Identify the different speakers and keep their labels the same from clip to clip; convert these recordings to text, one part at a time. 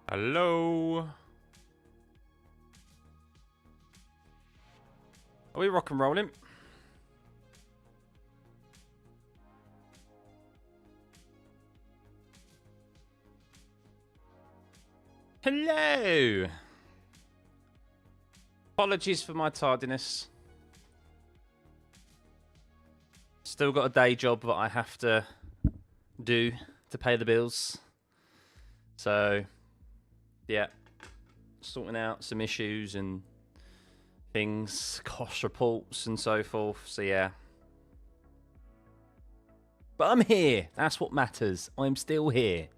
Speaker 1: Hello. Are we rock and rolling? Hello. Apologies for my tardiness. Still got a day job that I have to do to pay the bills. So, yeah, sorting out some issues and things, cost reports and so forth. So, yeah. But I'm here. That's what matters. I'm still here.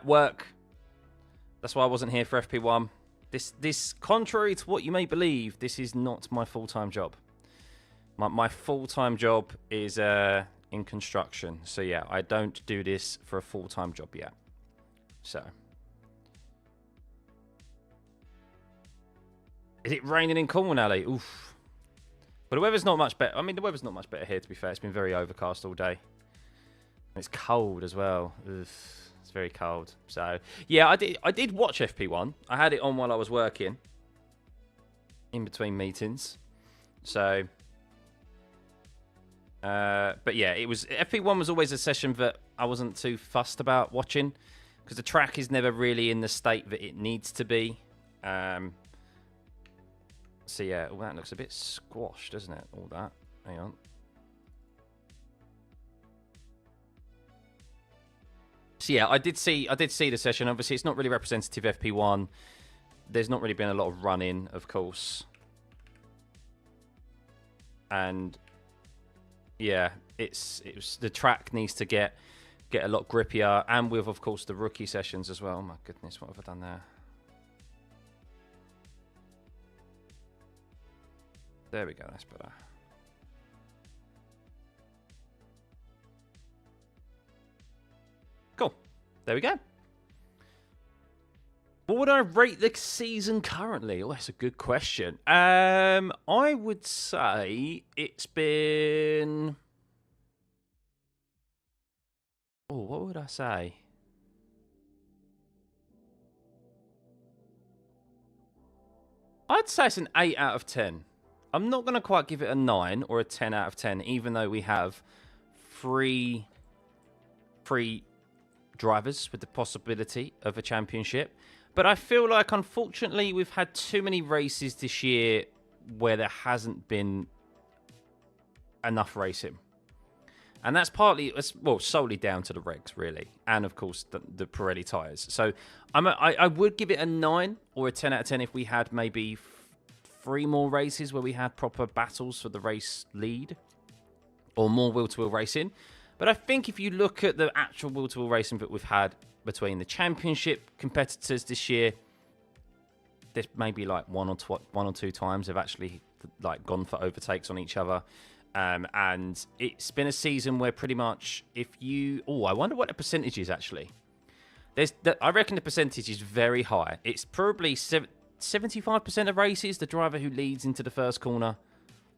Speaker 1: Work. That's why I wasn't here for FP1. This, contrary to what you may believe, this is not my full-time job. My full-time job is in construction. So, yeah, I don't do this for a full-time job yet. So. Is it raining in Cornwall, Ali? Oof. But the weather's not much better. I mean, the weather's not much better here, to be fair. It's been very overcast all day. It's cold as well. Ugh, it's very cold. So, yeah, I did watch FP1. I had it on while I was working. In between meetings. So... but yeah, FP1 was always a session that I wasn't too fussed about watching because the track is never really in the state that it needs to be. So yeah, well, that looks a bit squashed, doesn't it? All that. Hang on. So yeah, I did see the session. Obviously, it's not really representative FP1. There's not really been a lot of run-in, of course. And yeah, the track needs to get a lot grippier, and with, of course, the rookie sessions as well. Oh my goodness, what have I done there? There we go, that's better. Cool. There we go. What would I rate the season currently? Oh, that's a good question. I would say it's been... Oh, what would I say? I'd say it's an 8 out of 10. I'm not going to quite give it a 9 or a 10 out of 10, even though we have three drivers with the possibility of a championship. But I feel like, unfortunately, we've had too many races this year where there hasn't been enough racing. And that's partly, well, solely down to the regs, really. And, of course, the Pirelli tyres. So I would give it a 9 or a 10 out of 10 if we had maybe 3 more races where we had proper battles for the race lead. Or more wheel-to-wheel racing. But I think if you look at the actual wheel-to-wheel racing that we've had between the championship competitors this year, there's maybe like one or two times they've actually like gone for overtakes on each other. And it's been a season where pretty much if you... Oh, I wonder what the percentage is actually. I reckon the percentage is very high. It's probably 75% of races, the driver who leads into the first corner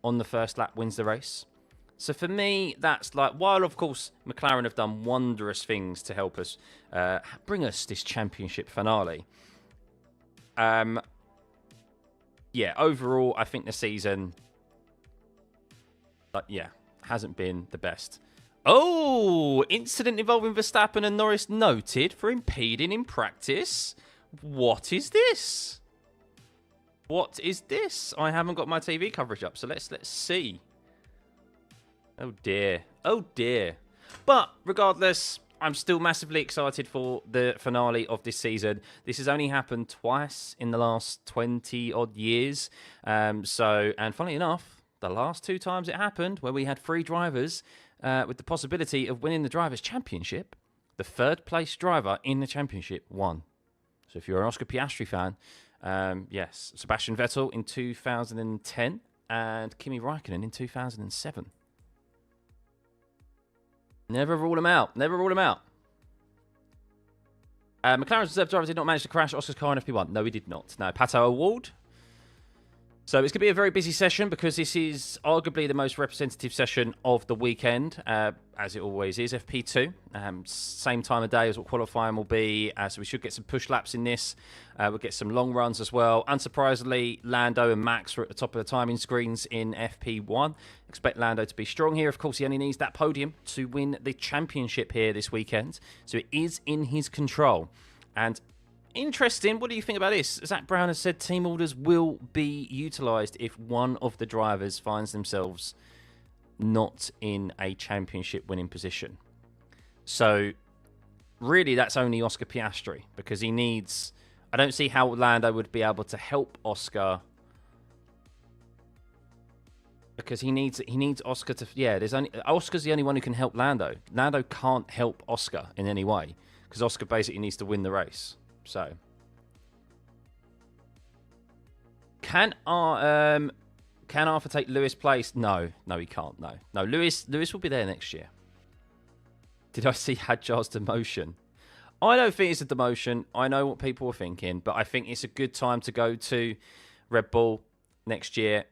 Speaker 1: on the first lap wins the race. So for me, that's like, while of course McLaren have done wondrous things to help us bring us this championship finale. Yeah, overall, I think the season, yeah, hasn't been the best. Oh, incident involving Verstappen and Norris noted for impeding in practice. What is this? What is this? I haven't got my TV coverage up, so let's see. Oh dear. Oh dear. But regardless, I'm still massively excited for the finale of this season. This has only happened twice in the last 20 odd years. And funnily enough, the last 2 times it happened where we had 3 drivers with the possibility of winning the Drivers' Championship, the 3rd place driver in the championship won. So if you're an Oscar Piastri fan, yes, Sebastian Vettel in 2010 and Kimi Räikkönen in 2007. Never rule them out. Never rule them out. McLaren's reserve driver did not manage to crash Oscar's car in FP1. No, he did not. No, Pato Award. So it's going to be a very busy session because this is arguably the most representative session of the weekend, as it always is, FP2. Same time of day as what qualifying will be, so we should get some push laps in this. We'll get some long runs as well. Unsurprisingly, Lando and Max are at the top of the timing screens in FP1. Expect Lando to be strong here. Of course, he only needs that podium to win the championship here this weekend, so it is in his control. And interesting. What do you think about this? Zach Brown has said team orders will be utilised if one of the drivers finds themselves not in a championship winning position. So, really, that's only Oscar Piastri because he needs... I don't see how Lando would be able to help Oscar because he needs Oscar to... Yeah, Oscar's the only one who can help Lando. Lando can't help Oscar in any way because Oscar basically needs to win the race. So, can Arthur take Lewis' place? No, he can't. No. Lewis will be there next year. Did I see Hadjar's demotion? I don't think it's a demotion. I know what people are thinking, but I think it's a good time to go to Red Bull next year.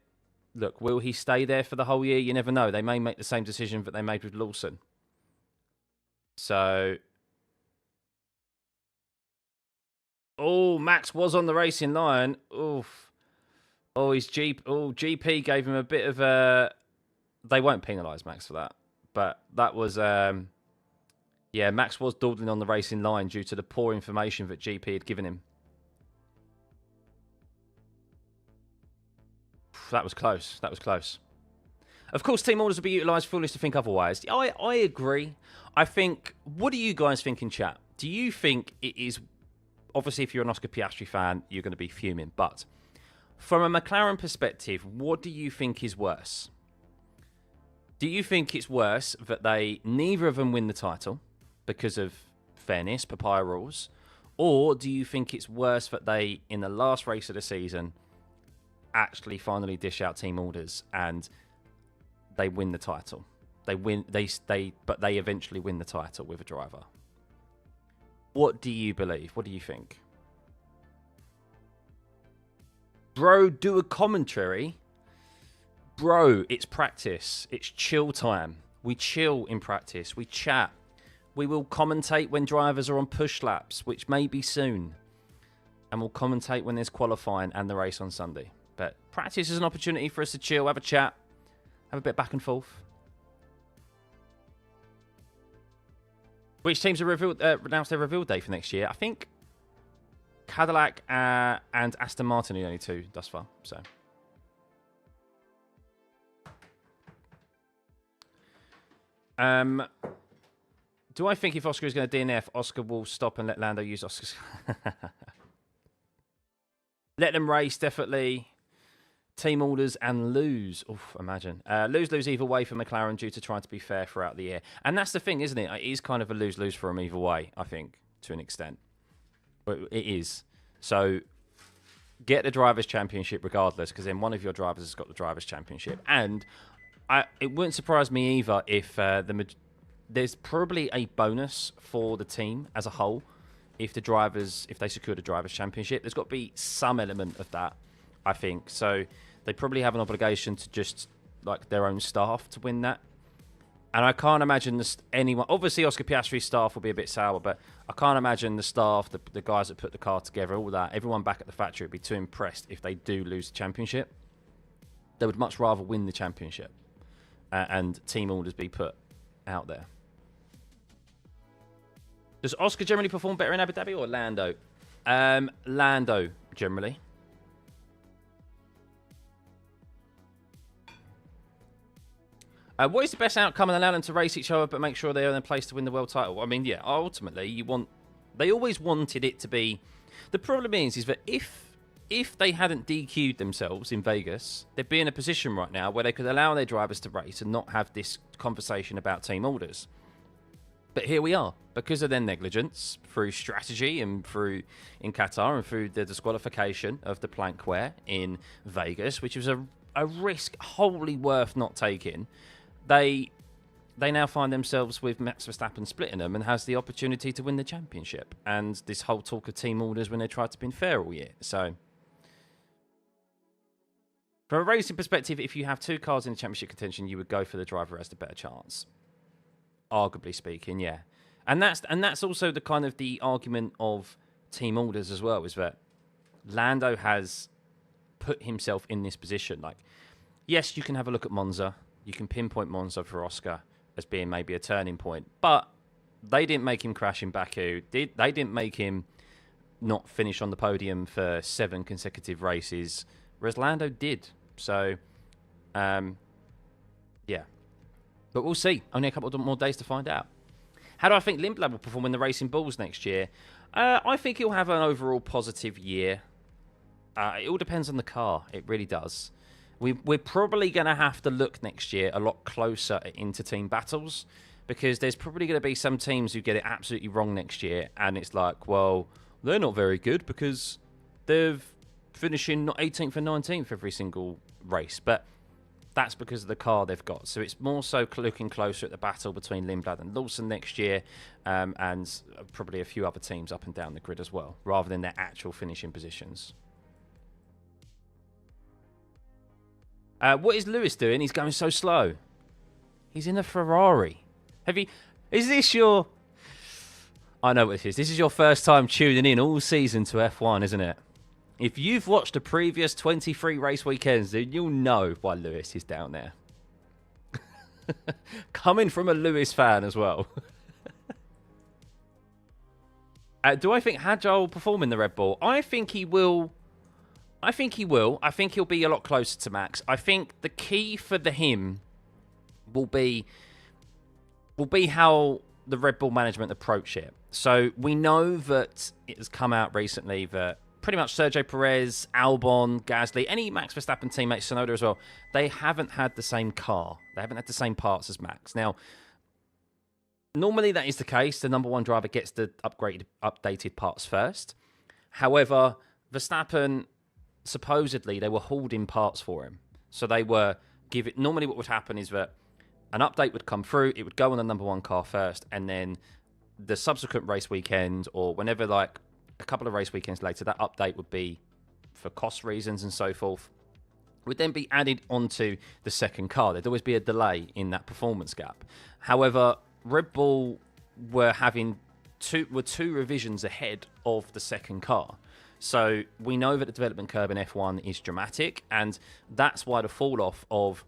Speaker 1: Look, will he stay there for the whole year? You never know. They may make the same decision that they made with Lawson. So. Oh, Max was on the racing line. Oof. Oh, his GP gave him a bit of a... They won't penalise Max for that. But that was... Yeah, Max was dawdling on the racing line due to the poor information that GP had given him. That was close. That was close. Of course, team orders will be utilised. Foolish to think otherwise. I agree. I think... What do you guys think in chat? Do you think it is... Obviously, if you're an Oscar Piastri fan, you're going to be fuming. But from a McLaren perspective, what do you think is worse? Do you think it's worse that neither of them win the title because of fairness, papaya rules? Or do you think it's worse that they, in the last race of the season, actually finally dish out team orders and they win the title? But they eventually win the title with a driver. What do you believe? What do you think? Bro, do a commentary. Bro, it's practice. It's chill time. We chill in practice. We chat. We will commentate when drivers are on push laps, which may be soon. And we'll commentate when there's qualifying and the race on Sunday. But practice is an opportunity for us to chill, have a chat, have a bit back and forth. Which teams are announced their reveal day for next year? I think Cadillac and Aston Martin are the only two thus far. So, do I think if Oscar is going to DNF, Oscar will stop and let Lando use Oscar's? Let them race, definitely. Team orders and lose. Oof, imagine. Lose either way for McLaren due to trying to be fair throughout the year. And that's the thing, isn't it? It is kind of a lose-lose for them either way, I think, to an extent. But it is. So get the Drivers' Championship regardless, because then one of your drivers has got the Drivers' Championship. And it wouldn't surprise me either if there's probably a bonus for the team as a whole if they secure the Drivers' Championship. There's got to be some element of that, I think. So they probably have an obligation to just like their own staff to win that. And I can't imagine anyone... Obviously, Oscar Piastri's staff will be a bit sour, but I can't imagine the staff, the guys that put the car together, all that, everyone back at the factory would be too impressed if they do lose the championship. They would much rather win the championship and team orders be put out there. Does Oscar generally perform better in Abu Dhabi or Lando? Lando, generally. What is the best outcome and allow them to race each other but make sure they're in a place to win the world title? I mean, yeah, ultimately, they always wanted it to be... The problem is that if they hadn't DQ'd themselves in Vegas, they'd be in a position right now where they could allow their drivers to race and not have this conversation about team orders. But here we are, because of their negligence, through strategy and in Qatar and through the disqualification of the Plankware in Vegas, which was a risk wholly worth not taking. They now find themselves with Max Verstappen splitting them and has the opportunity to win the championship. And this whole talk of team orders when they tried to be fair all year. So From a racing perspective, if you have two cars in the championship contention, you would go for the driver who has the better chance. Arguably speaking, yeah. And that's also the kind of the argument of team orders as well, is that Lando has put himself in this position. Like, yes, you can have a look at Monza. You can pinpoint Monza for Oscar as being maybe a turning point, but they didn't make him crash in Baku. They didn't make him not finish on the podium for 7 consecutive races, whereas Lando did. So, yeah. But we'll see. Only a couple of more days to find out. How do I think Lindblad will perform in the Racing Bulls next year? I think he'll have an overall positive year. It all depends on the car. It really does. We're probably going to have to look next year a lot closer at inter-team battles, because there's probably going to be some teams who get it absolutely wrong next year, and it's like, well, they're not very good because they're finishing 18th and 19th every single race. But that's because of the car they've got. So it's more so looking closer at the battle between Lindblad and Lawson next year, and probably a few other teams up and down the grid as well, rather than their actual finishing positions. What is Lewis doing? He's going so slow. He's in a Ferrari. Is this your... I know what this is. This is your first time tuning in all season to F1, isn't it? If you've watched the previous 23 race weekends, then you'll know why Lewis is down there. Coming from a Lewis fan as well. Do I think Hadjar will perform in the Red Bull? I think he will. I think he'll be a lot closer to Max. I think the key for him will be how the Red Bull management approach it. So we know that it has come out recently that pretty much Sergio Perez, Albon, Gasly, any Max Verstappen teammate, Tsunoda as well, they haven't had the same car. They haven't had the same parts as Max. Now, normally that is the case. The number one driver gets the updated parts first. However, Verstappen, supposedly, they were holding parts for him. So they were normally what would happen is that an update would come through, it would go on the number one car first, and then the subsequent race weekend, or whenever, like a couple of race weekends later, that update would be, for cost reasons and so forth, would then be added onto the second car. There'd always be a delay in that performance gap. However, Red Bull were having two revisions ahead of the second car. So we know that the development curve in F1 is dramatic, and that's why the fall off of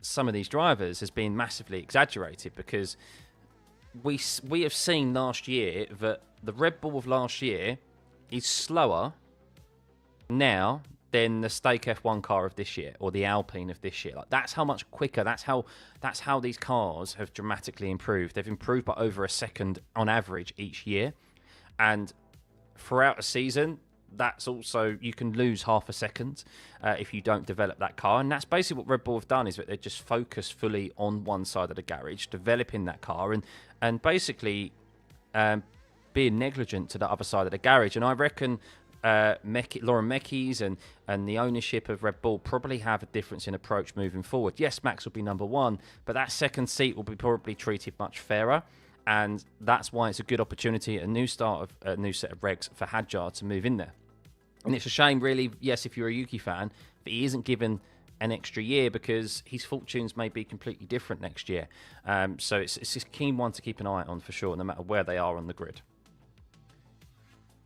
Speaker 1: some of these drivers has been massively exaggerated, because we have seen last year that the Red Bull of last year is slower now than the Stake F1 car of this year, or the Alpine of this year. Like, that's how much quicker. That's how these cars have dramatically improved. They've improved by over a second on average each year, and throughout a season, that's also, you can lose half a second if you don't develop that car. And that's basically what Red Bull have done, is that they just focus fully on one side of the garage, developing that car, and basically being negligent to the other side of the garage. And I reckon Lauren Mekies and the ownership of Red Bull probably have a difference in approach moving forward. Yes, Max will be number one, but that second seat will be probably treated much fairer. And that's why it's a good opportunity, a new start of a new set of regs for Hadjar to move in there. And it's a shame, really, yes, if you're a Yuki fan, that he isn't given an extra year, because his fortunes may be completely different next year. So it's a keen one to keep an eye on for sure, no matter where they are on the grid.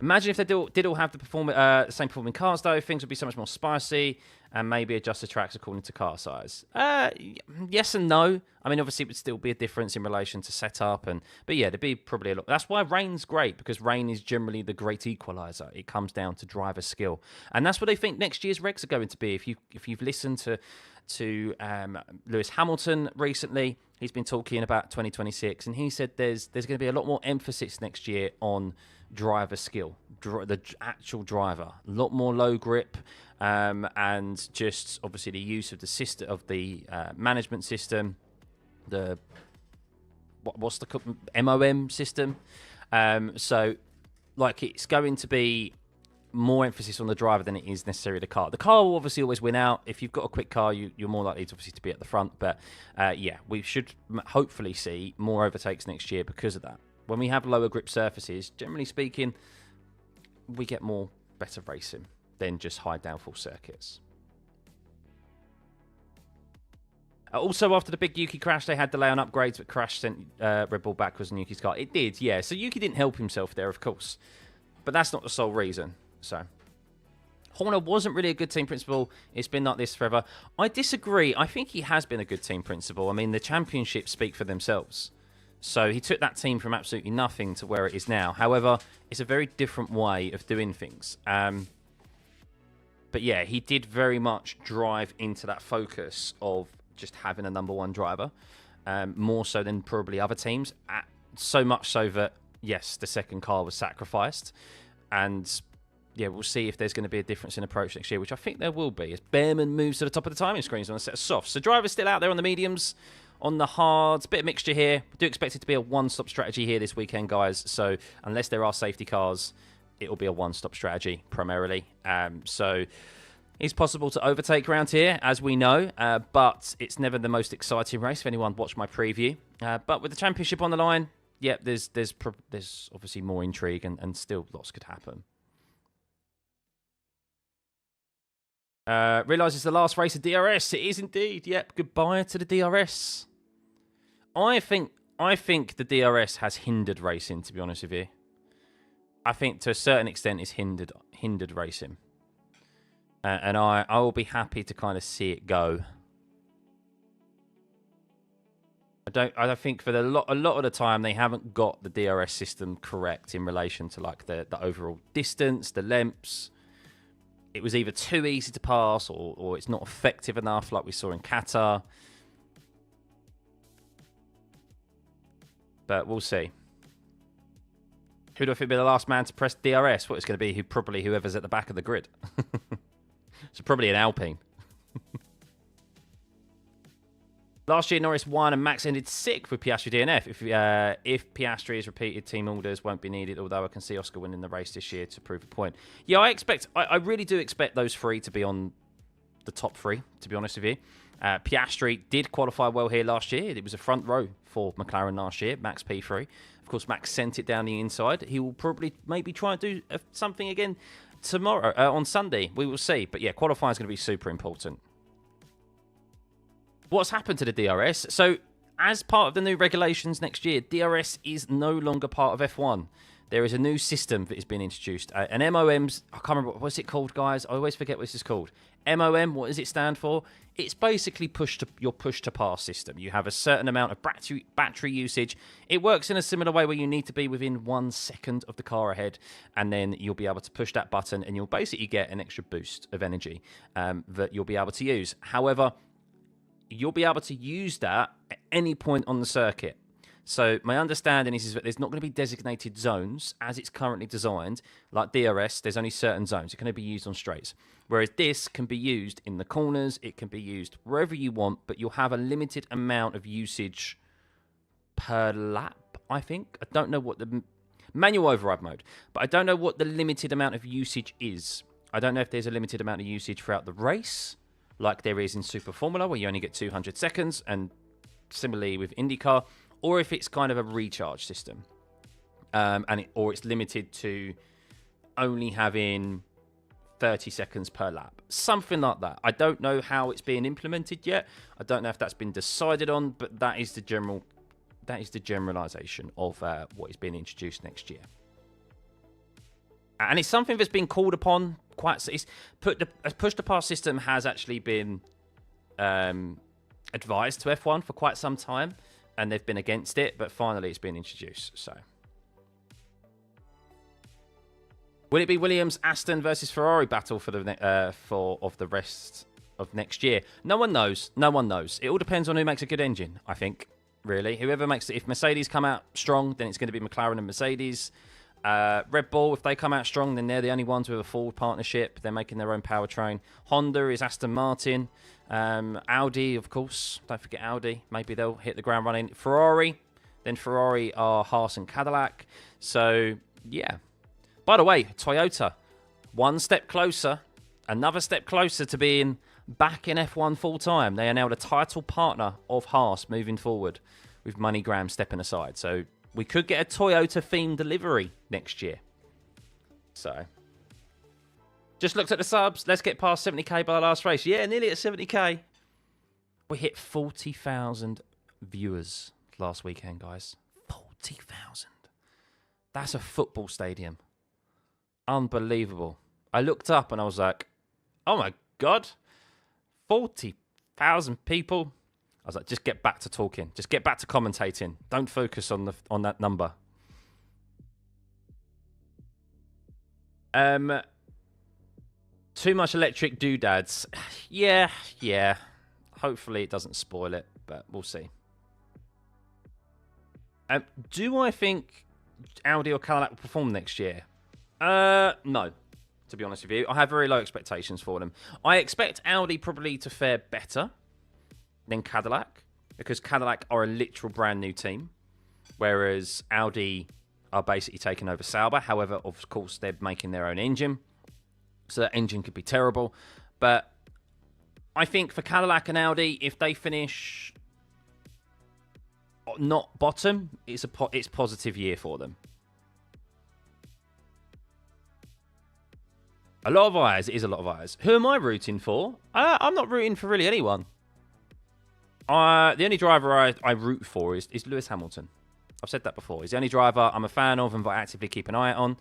Speaker 1: Imagine if they did all have the same performing cars, though. Things would be so much more spicy, and maybe adjust the tracks according to car size. Yes and no. I mean, obviously, it would still be a difference in relation to setup, but yeah, there'd be probably a lot. That's why rain's great, because rain is generally the great equalizer. It comes down to driver skill, and that's what I think next year's regs are going to be. If you've listened to Lewis Hamilton recently, he's been talking about 2026, and he said there's going to be a lot more emphasis next year on driver skill, the actual driver, a lot more low grip, and just obviously the use of the system, of the management system, the what's the MOM system. So like, it's going to be more emphasis on the driver than it is necessarily the car. The car will obviously always win out. If you've got a quick car, you're more likely to, obviously, to be at the front. But yeah, we should hopefully see more overtakes next year because of that. When we have lower grip surfaces, generally speaking, we get better racing than just high downforce circuits. Also, after the big Yuki crash, they had delay on upgrades, but crash sent Red Bull backwards on Yuki's car. It did, yeah. So Yuki didn't help himself there, of course. But that's not the sole reason. So Horner wasn't really a good team principal. It's been like this forever. I disagree. I think he has been a good team principal. I mean, the championships speak for themselves. So he took that team from absolutely nothing to where it is now. However, it's a very different way of doing things. But yeah, he did very much drive into that focus of just having a #1 driver, more so than probably other teams. So much so that, yes, the second car was sacrificed. And yeah, we'll see if there's going to be a difference in approach next year, which I think there will be, as Behrman moves to the top of the timing screens on a set of softs. So drivers still out there on the mediums. On the hards, bit of mixture here. I do expect it to be a one-stop strategy here this weekend, guys. So unless there are safety cars, it will be a one-stop strategy primarily. So it's possible to overtake around here, as we know, but it's never the most exciting race. If anyone watched my preview, but with the championship on the line, yeah, there's obviously more intrigue and still lots could happen. Realise it's the last race of DRS. It is indeed. Yep. Goodbye to the DRS. I think the DRS has hindered racing, to be honest with you. I think to a certain extent it's hindered racing. And I will be happy to kind of see it go. I think for a lot of the time they haven't got the DRS system correct in relation to like the overall distance, the lengths. It was either too easy to pass or it's not effective enough like we saw in Qatar. But we'll see. Who do I think will be the last man to press DRS? Well, it's going to be probably whoever's at the back of the grid. So probably an Alpine. Last year, Norris won and Max ended 6th with Piastri DNF. If Piastri's repeated team orders won't be needed, although I can see Oscar winning the race this year to prove a point. Yeah, I really do expect those three to be on the top 3, to be honest with you. Piastri did qualify well here last year. It was a front row for McLaren last year, Max P3. Of course, Max sent it down the inside. He will probably maybe try and do something again tomorrow, on Sunday. We will see. But yeah, qualifying is going to be super important. What's happened to the DRS? So, as part of the new regulations next year, DRS is no longer part of F1. There is a new system that has been introduced. An MOM's, I can't remember, what's it called, guys? I always forget what this is called. MOM, what does it stand for? It's basically your push-to-pass system. You have a certain amount of battery usage. It works in a similar way where you need to be within 1 second of the car ahead, and then you'll be able to push that button, and you'll basically get an extra boost of energy that you'll be able to use. However, you'll be able to use that at any point on the circuit. So my understanding is that there's not going to be designated zones as it's currently designed. Like DRS, there's only certain zones. It can only be used on straights. Whereas this can be used in the corners. It can be used wherever you want, but you'll have a limited amount of usage per lap, I think. I don't know what the manual override mode, but I don't know what the limited amount of usage is. I don't know if there's a limited amount of usage throughout the race, like there is in Super Formula, where you only get 200 seconds, and similarly with IndyCar, or if it's kind of a recharge system, or it's limited to only having 30 seconds per lap, something like that. I don't know how it's being implemented yet. I don't know if that's been decided on, but that is the generalization of what is being introduced next year. And it's something that's been called upon quite. A push-to-pass system has actually been advised to F1 for quite some time, and they've been against it, but finally it's been introduced. So, will it be Williams, Aston versus Ferrari battle for the rest of next year? No one knows. No one knows. It all depends on who makes a good engine, I think. Really, whoever makes it. If Mercedes come out strong, then it's going to be McLaren and Mercedes. Red Bull, if they come out strong, then they're the only ones with a Ford partnership. They're making their own powertrain. Honda is Aston Martin. Audi, of course. Don't forget Audi. Maybe they'll hit the ground running. Ferrari. Then Ferrari are Haas and Cadillac. So, yeah. By the way, Toyota, one step closer, another step closer to being back in F1 full-time. They are now the title partner of Haas moving forward, with MoneyGram stepping aside. So, we could get a Toyota-themed delivery next year. So, just looked at the subs. Let's get past 70k by the last race. Yeah, nearly at 70k. We hit 40,000 viewers last weekend, guys. 40,000. That's a football stadium. Unbelievable. I looked up and I was like, oh my God, 40,000 people. I was like, just get back to talking. Just get back to commentating. Don't focus on that number. Too much electric doodads. Yeah. Hopefully it doesn't spoil it, but we'll see. Do I think Audi or Cadillac will perform next year? No, to be honest with you. I have very low expectations for them. I expect Audi probably to fare better than Cadillac, because Cadillac are a literal brand new team, whereas Audi are basically taking over Sauber. However, of course, they're making their own engine, so that engine could be terrible. But I think for Cadillac and Audi, if they finish not bottom, it's positive year for them. A lot of eyes. It is a lot of eyes. Who am I rooting for? I'm not rooting for really anyone. The only driver I root for is Lewis Hamilton. I've said that before. He's the only driver I'm a fan of and I actively keep an eye on.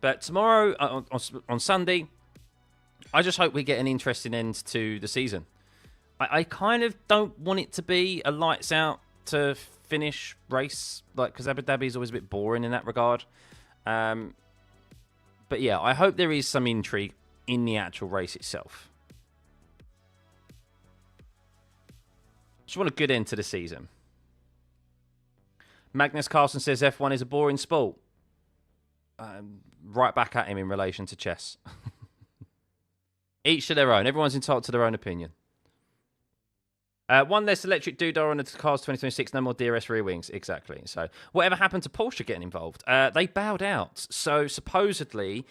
Speaker 1: But tomorrow, on Sunday, I just hope we get an interesting end to the season. I kind of don't want it to be a lights out to finish race, because Abu Dhabi is always a bit boring in that regard. But yeah, I hope there is some intrigue in the actual race itself. Just want a good end to the season. Magnus Carlson says F1 is a boring sport. Right back at him in relation to chess. Each to their own. Everyone's entitled to their own opinion. One less electric doodah on the cars 2026. No more DRS rear wings. Exactly. So whatever happened to Porsche getting involved? They bowed out. So supposedly...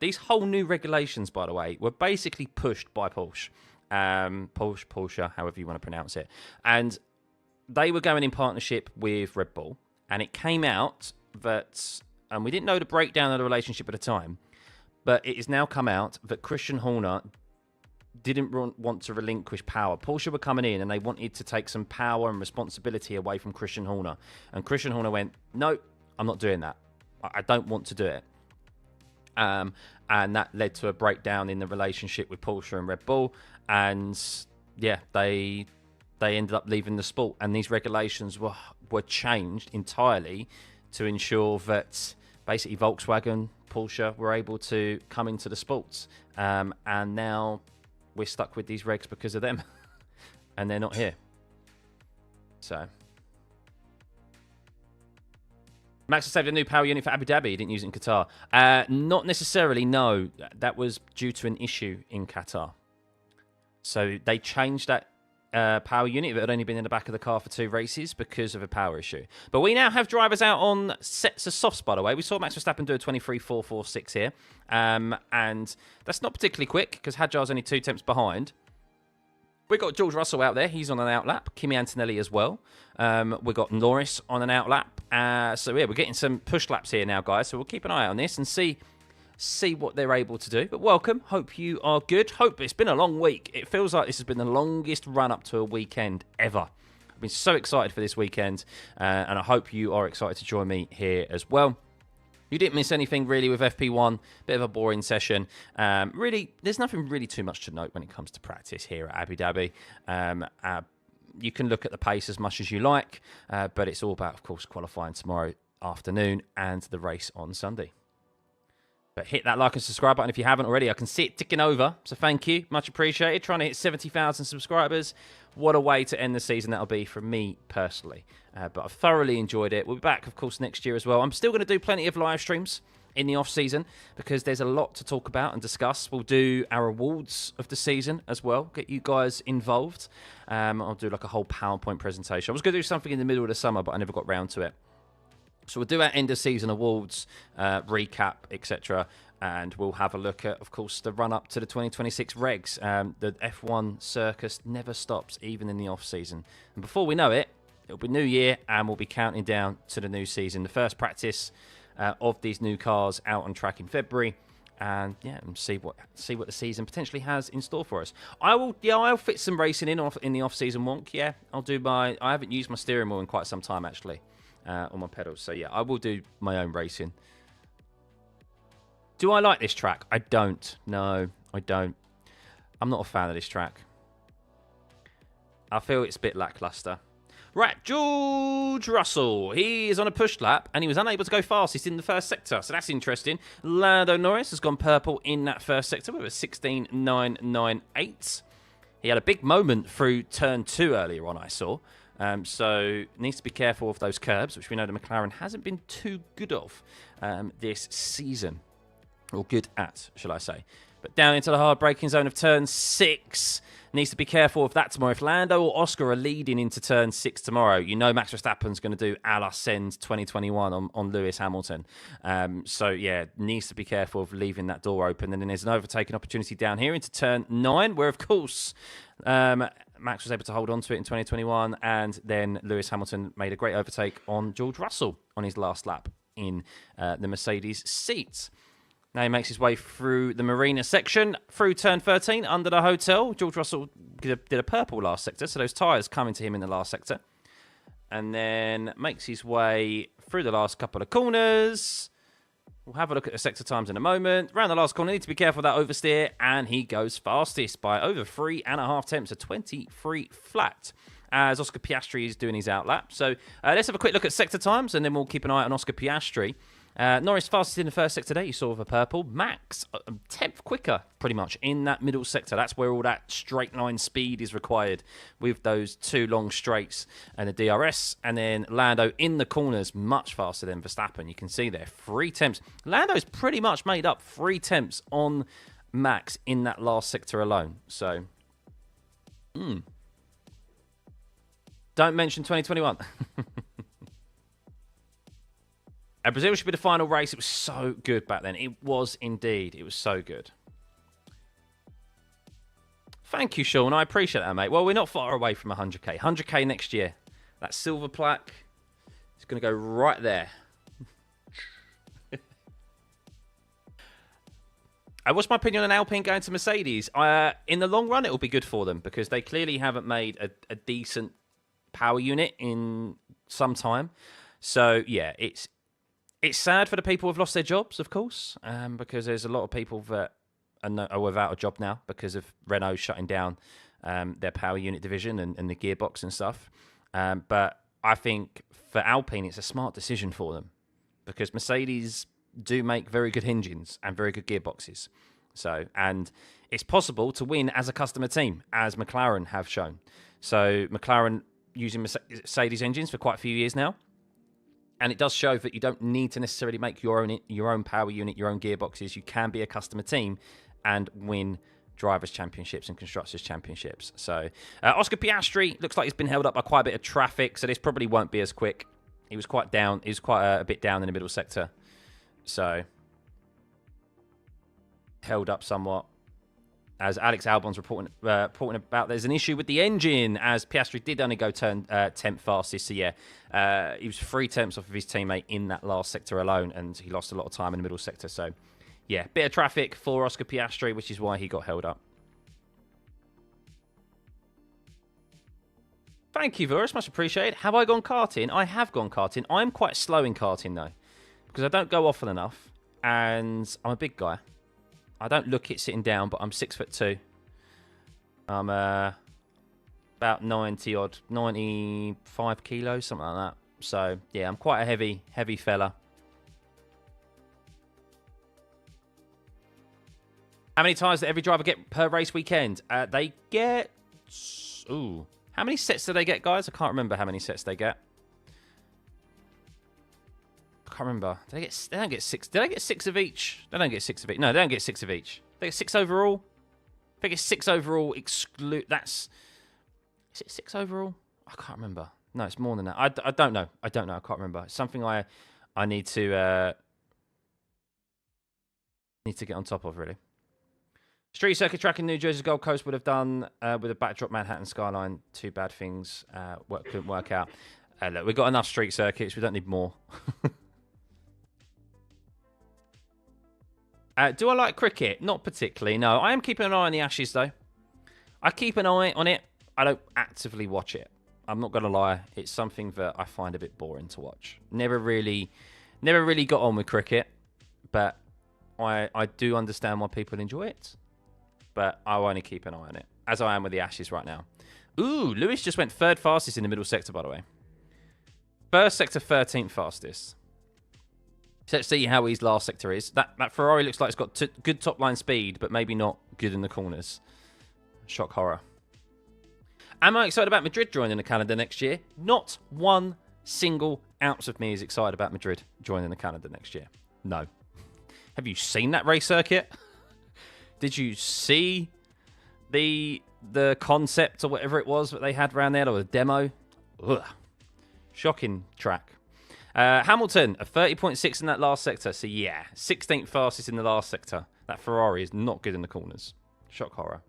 Speaker 1: these whole new regulations, by the way, were basically pushed by Porsche. Porsche, however you want to pronounce it. And they were going in partnership with Red Bull. And it came out that... And we didn't know the breakdown of the relationship at the time. But it has now come out that Christian Horner didn't want to relinquish power. Porsche were coming in and they wanted to take some power and responsibility away from Christian Horner. And Christian Horner went, no, I'm not doing that. I don't want to do it. And that led to a breakdown in the relationship with Porsche and Red Bull. And yeah, they ended up leaving the sport. And these regulations were changed entirely to ensure that basically Volkswagen, Porsche were able to come into the sports. And now we're stuck with these regs because of them. And they're not here. So. Max has saved a new power unit for Abu Dhabi. He didn't use it in Qatar. Not necessarily, no. That was due to an issue in Qatar. So they changed that power unit that had only been in the back of the car for 2 races because of a power issue. But we now have drivers out on sets of softs, by the way. We saw Max Verstappen do a 23.446 here. And that's not particularly quick because Hadjar's only 2 tenths behind. We've got George Russell out there. He's on an outlap. Kimi Antonelli as well. We've got Norris on an outlap. So, yeah, we're getting some push laps here now, guys. So we'll keep an eye on this and see what they're able to do. But welcome. Hope you are good. Hope it's been a long week. It feels like this has been the longest run-up to a weekend ever. I've been so excited for this weekend. And I hope you are excited to join me here as well. You didn't miss anything really with FP1. Bit of a boring session. Really, there's nothing really too much to note when it comes to practice here at Abu Dhabi. You can look at the pace as much as you like, but it's all about, of course, qualifying tomorrow afternoon and the race on Sunday. But hit that like and subscribe button if you haven't already. I can see it ticking over, so thank you. Much appreciated. Trying to hit 70,000 subscribers. What a way to end the season that'll be from me personally. But I've thoroughly enjoyed it. We'll be back, of course, next year as well. I'm still going to do plenty of live streams in the off-season because there's a lot to talk about and discuss. We'll do our awards of the season as well. Get you guys involved. I'll do like a whole PowerPoint presentation. I was going to do something in the middle of the summer, but I never got round to it. So we'll do our end-of-season awards, recap, etc. And we'll have a look at, of course, the run-up to the 2026 regs. The F1 circus never stops, even in the off-season. And before we know it, it'll be New Year, and we'll be counting down to the new season. The first practice of these new cars out on track in February, and yeah, and see what the season potentially has in store for us. I'll fit some racing in the off-season wonk. Yeah, I'll do I haven't used my steering wheel in quite some time actually, on my pedals. So yeah, I will do my own racing. Do I like this track? I don't. No, I don't. I'm not a fan of this track. I feel it's a bit lackluster. Right, George Russell. He is on a push lap, and he was unable to go fastest in the first sector, so that's interesting. Lando Norris has gone purple in that first sector with a 16.998. He had a big moment through turn 2 earlier on, I saw. So needs to be careful of those curbs, which we know the McLaren hasn't been too good of this season. Or good at, shall I say. But down into the hard braking zone of turn 6. Needs to be careful of that tomorrow. If Lando or Oscar are leading into turn 6 tomorrow, you know Max Verstappen's going to do a la Send 2021 on Lewis Hamilton. So, yeah, needs to be careful of leaving that door open. And then there's an overtaking opportunity down here into turn 9, where, of course, Max was able to hold on to it in 2021. And then Lewis Hamilton made a great overtake on George Russell on his last lap in the Mercedes seat. Now he makes his way through the marina section, through turn 13, under the hotel. George Russell did a purple last sector, so those tyres coming to him in the last sector. And then makes his way through the last couple of corners. We'll have a look at the sector times in a moment. Round the last corner, need to be careful of that oversteer. And he goes fastest by over 3.5 tenths, a 23 flat, as Oscar Piastri is doing his outlap. So let's have a quick look at sector times, and then we'll keep an eye on Oscar Piastri. Norris fastest in the first sector there, you saw with a purple. Max, a tenth quicker, pretty much, in that middle sector. That's where all that straight line speed is required with those 2 long straights and the DRS. And then Lando in the corners, much faster than Verstappen. You can see there, 3 tenths. Lando's pretty much made up 3 tenths on Max in that last sector alone. So, don't mention 2021. Brazil should be the final race. It was so good back then. It was indeed. It was so good. Thank you, Sean. I appreciate that, mate. Well, we're not far away from 100k. 100k next year. That silver plaque is going to go right there. What's my opinion on Alpine going to Mercedes? In the long run, it will be good for them because they clearly haven't made a decent power unit in some time. So, yeah, it's sad for the people who've lost their jobs, of course, because there's a lot of people that are without a job now because of Renault shutting down their power unit division and the gearbox and stuff. But I think for Alpine, it's a smart decision for them because Mercedes do make very good engines and very good gearboxes. So, and it's possible to win as a customer team, as McLaren have shown. So McLaren using Mercedes engines for quite a few years now. And it does show that you don't need to necessarily make your own power unit, your own gearboxes. You can be a customer team and win Drivers' Championships and Constructors' Championships. So Oscar Piastri looks like he's been held up by quite a bit of traffic, so this probably won't be as quick. He was quite down. He was quite a bit down in the middle sector. So held up somewhat. As Alex Albon's reporting about, there's an issue with the engine, as Piastri did only go turn 10th fastest. So, yeah, he was 3 tenths off of his teammate in that last sector alone, and he lost a lot of time in the middle sector. So, yeah, bit of traffic for Oscar Piastri, which is why he got held up. Thank you, Virus. Much appreciated. Have I gone karting? I have gone karting. I'm quite slow in karting, though, because I don't go often enough, and I'm a big guy. I don't look it sitting down, but I'm 6'2". I'm about 95 kilos, something like that. So yeah, I'm quite a heavy fella. How many tires did every driver get per race weekend? They get how many sets do they get, guys? I can't remember how many sets they get. I can't remember. They don't get 6. Did they get 6 of each? They don't get 6 of each. No, they don't get 6 of each. They get 6 overall. I think it's 6 overall. Is it 6 overall? I can't remember. No, it's more than that. I don't know. I don't know. I can't remember. It's something I need to get on top of, really. Street circuit track in New Jersey's Gold Coast would have done with a backdrop Manhattan skyline. Too bad things couldn't work out. Look, we've got enough street circuits. We don't need more. Do I like cricket? Not particularly, no. I am keeping an eye on the Ashes, though. I keep an eye on it. I don't actively watch it. I'm not going to lie. It's something that I find a bit boring to watch. Never really got on with cricket, but I do understand why people enjoy it. But I'll only keep an eye on it, as I am with the Ashes right now. Ooh, Lewis just went 3rd fastest in the middle sector, by the way. First sector, 13th fastest. So let's see how his last sector is. That Ferrari looks like it's got good top-line speed, but maybe not good in the corners. Shock horror. Am I excited about Madrid joining the calendar next year? Not one single ounce of me is excited about Madrid joining the calendar next year. No. Have you seen that race circuit? Did you see the concept or whatever it was that they had around there, or the demo? Ugh. Shocking track. Hamilton, a 30.6 in that last sector. So, yeah, 16th fastest in the last sector. That Ferrari is not good in the corners. Shock horror.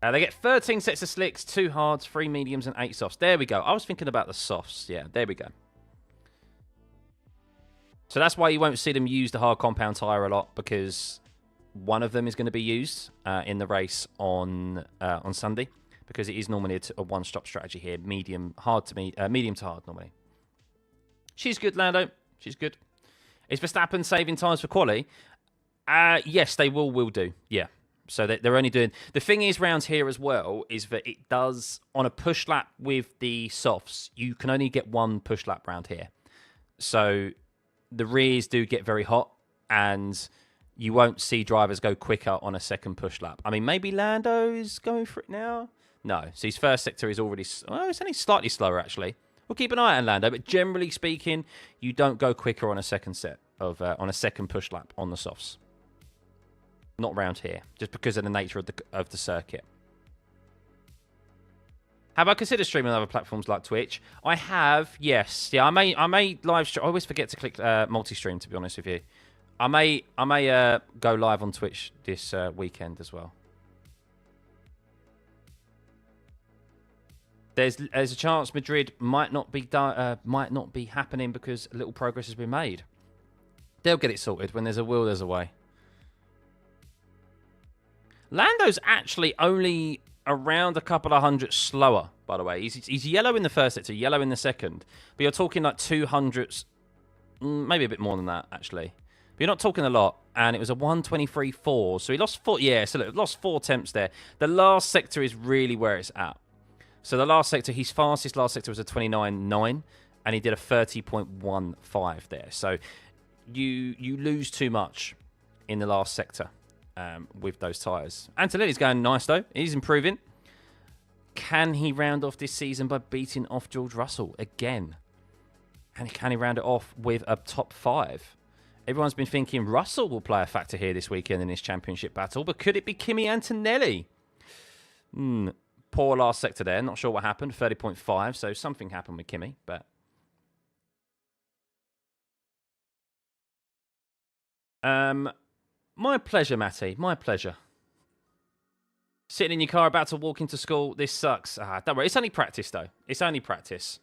Speaker 1: They get 13 sets of slicks, 2 hards, 3 mediums, and 8 softs. There we go. I was thinking about the softs. Yeah, there we go. So that's why you won't see them use the hard compound tyre a lot, because one of them is going to be used in the race on Sunday. Because it is normally a one-stop strategy here. Medium to hard, normally. She's good, Lando. She's good. Is Verstappen saving times for quali? Yes, they will do. Yeah. So they're only doing... The thing is round here as well is that it does... On a push lap with the softs, you can only get one push lap round here. So the rears do get very hot, and you won't see drivers go quicker on a second push lap. I mean, maybe Lando's going for it now. No, so his first sector is already... Oh, it's only slightly slower, actually. We'll keep an eye on Lando, but generally speaking, you don't go quicker on a second set of... on a second push lap on the softs. Not round here, just because of the nature of the circuit. Have I considered streaming on other platforms like Twitch? I have, yes. Yeah, I may live stream. I always forget to click multi-stream, to be honest with you. I may go live on Twitch this weekend as well. There's a chance Madrid might not be happening because little progress has been made. They'll get it sorted. When there's a will, there's a way. Lando's actually only around a couple of hundred slower, by the way. He's yellow in the first sector, yellow in the second. But you're talking like 200s, maybe a bit more than that, actually. But you're not talking a lot. And it was a 123.4. So he lost 4. Yeah, so look, lost 4 attempts there. The last sector is really where it's at. So the last sector, his fastest last sector was a 29.9, and he did a 30.15 there. So you lose too much in the last sector with those tyres. Antonelli's going nice, though. He's improving. Can he round off this season by beating off George Russell again? And can he round it off with a top 5? Everyone's been thinking Russell will play a factor here this weekend in his championship battle, but could it be Kimi Antonelli? Poor last sector there. Not sure what happened. 30.5. So something happened with Kimi. But my pleasure, Matty. My pleasure. Sitting in your car about to walk into school. This sucks. Don't worry. It's only practice, though. It's only practice.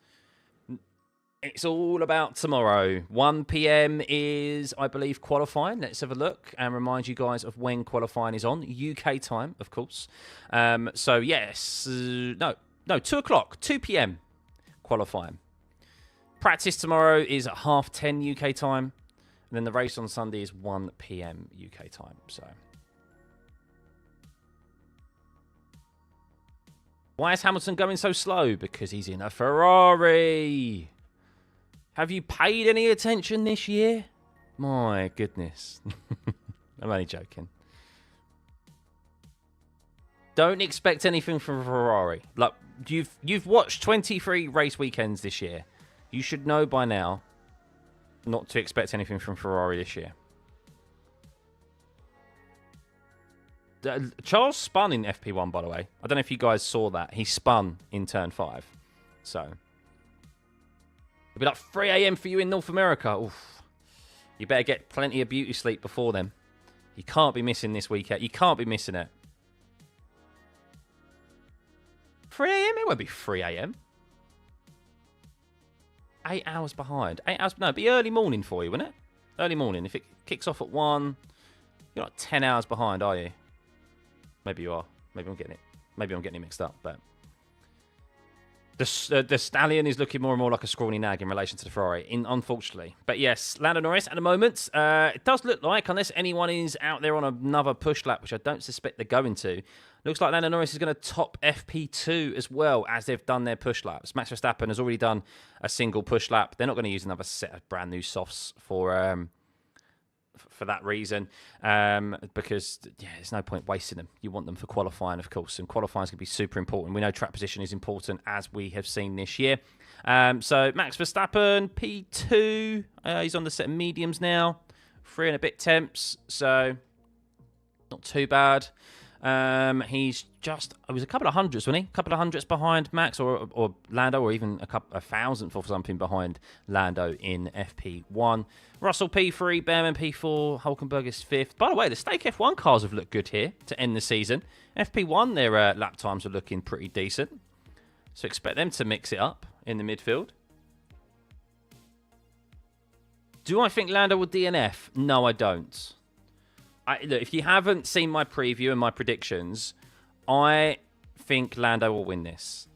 Speaker 1: It's all about tomorrow. 1 p.m. is, I believe, qualifying. Let's have a look and remind you guys of when qualifying is on. UK time, of course. So, yes. No, 2 o'clock. 2 p.m. qualifying. Practice tomorrow is at 10:30 UK time. And then the race on Sunday is 1 p.m. UK time. So, why is Hamilton going so slow? Because he's in a Ferrari. Have you paid any attention this year? My goodness. I'm only joking. Don't expect anything from Ferrari. Like, you've watched 23 race weekends this year. You should know by now not to expect anything from Ferrari this year. Charles spun in FP1, by the way. I don't know if you guys saw that. He spun in turn 5. So it'll be like 3 a.m. for you in North America. Oof. You better get plenty of beauty sleep before then. You can't be missing this weekend. You can't be missing it. 3 a.m.? It won't be 3 a.m. 8 hours behind. 8 hours, no, it'd be early morning for you, wouldn't it? Early morning. If it kicks off at 1, you're not 10 hours behind, are you? Maybe you are. Maybe I'm getting it mixed up, but the Stallion is looking more and more like a scrawny nag in relation to the Ferrari, unfortunately. But yes, Lando Norris at the moment, it does look like, unless anyone is out there on another push lap, which I don't suspect they're going to, looks like Lando Norris is going to top FP2 as well, as they've done their push laps. Max Verstappen has already done a single push lap. They're not going to use another set of brand new softs for that reason, because there's no point wasting them. You want them for qualifying, of course, and qualifying is going to be super important. We know track position is important, as we have seen this year. So Max Verstappen, P2, he's on the set of mediums now, 3 and a bit temps, so not too bad. He's just, it was a couple of hundreds, wasn't he? A couple of hundreds behind Max or Lando, or even a thousandth or something behind Lando in FP1. Russell P3, Behrman P4, Hulkenberg is 5th. By the way, the Stake F1 cars have looked good here to end the season. FP1, their lap times are looking pretty decent. So expect them to mix it up in the midfield. Do I think Lando will DNF? No, I don't. Look, if you haven't seen my preview and my predictions, I think Lando will win this.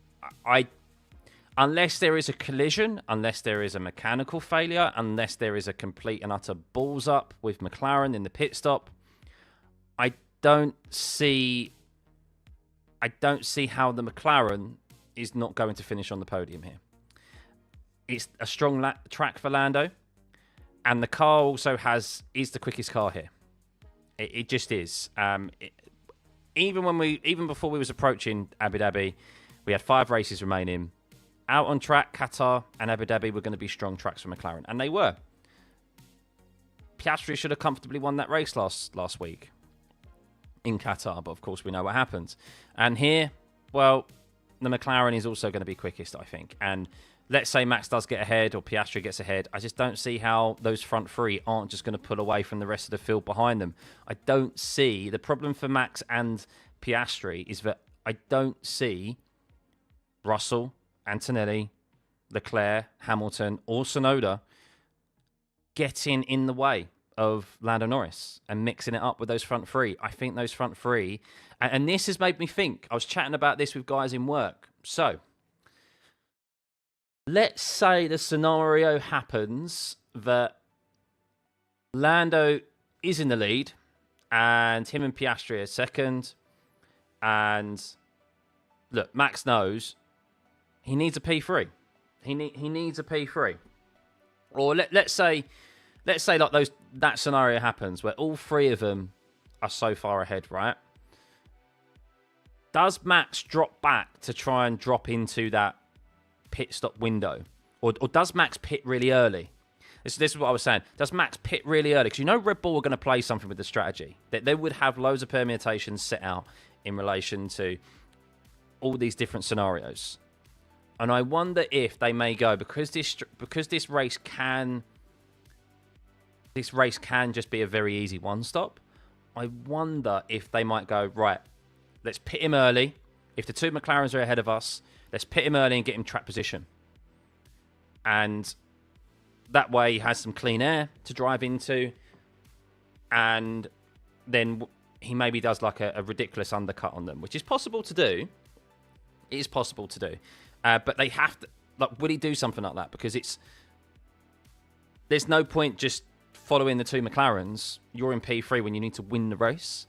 Speaker 1: Unless there is a collision, unless there is a mechanical failure, unless there is a complete and utter balls up with McLaren in the pit stop, I don't see how the McLaren is not going to finish on the podium here. It's a strong track for Lando, and the car also is the quickest car here. It just is. Even before we was approaching Abu Dhabi, we had 5 races remaining. Out on track, Qatar and Abu Dhabi were going to be strong tracks for McLaren, and they were. Piastri should have comfortably won that race last week in Qatar, but of course we know what happened. And here, well, the McLaren is also going to be quickest, I think. And let's say Max does get ahead or Piastri gets ahead. I just don't see how those front 3 aren't just going to pull away from the rest of the field behind them. I don't see. The problem for Max and Piastri is that I don't see Russell, Antonelli, Leclerc, Hamilton, or Tsunoda getting in the way of Lando Norris and mixing it up with those front 3. I think those front 3, and this has made me think. I was chatting about this with guys in work. So, let's say the scenario happens that Lando is in the lead and him and Piastri are second. And look, Max knows he needs a P3. He needs a P3. Or let's say like that scenario happens where all 3 of them are so far ahead, right? Does Max drop back to try and drop into that pit stop window? Or does Max pit really early? This is what I was saying. Does Max pit really early? Because you know Red Bull are going to play something with the strategy. They would have loads of permutations set out in relation to all these different scenarios. And I wonder if they may go, because this race can just be a very easy one-stop. I wonder if they might go, right, let's pit him early. If the 2 McLarens are ahead of us, let's pit him early and get him track position. And that way he has some clean air to drive into. And then he maybe does like a ridiculous undercut on them, which is possible to do. It is possible to do. But they have to, like, will he do something like that? Because there's no point just following the 2 McLarens. You're in P3 when you need to win the race.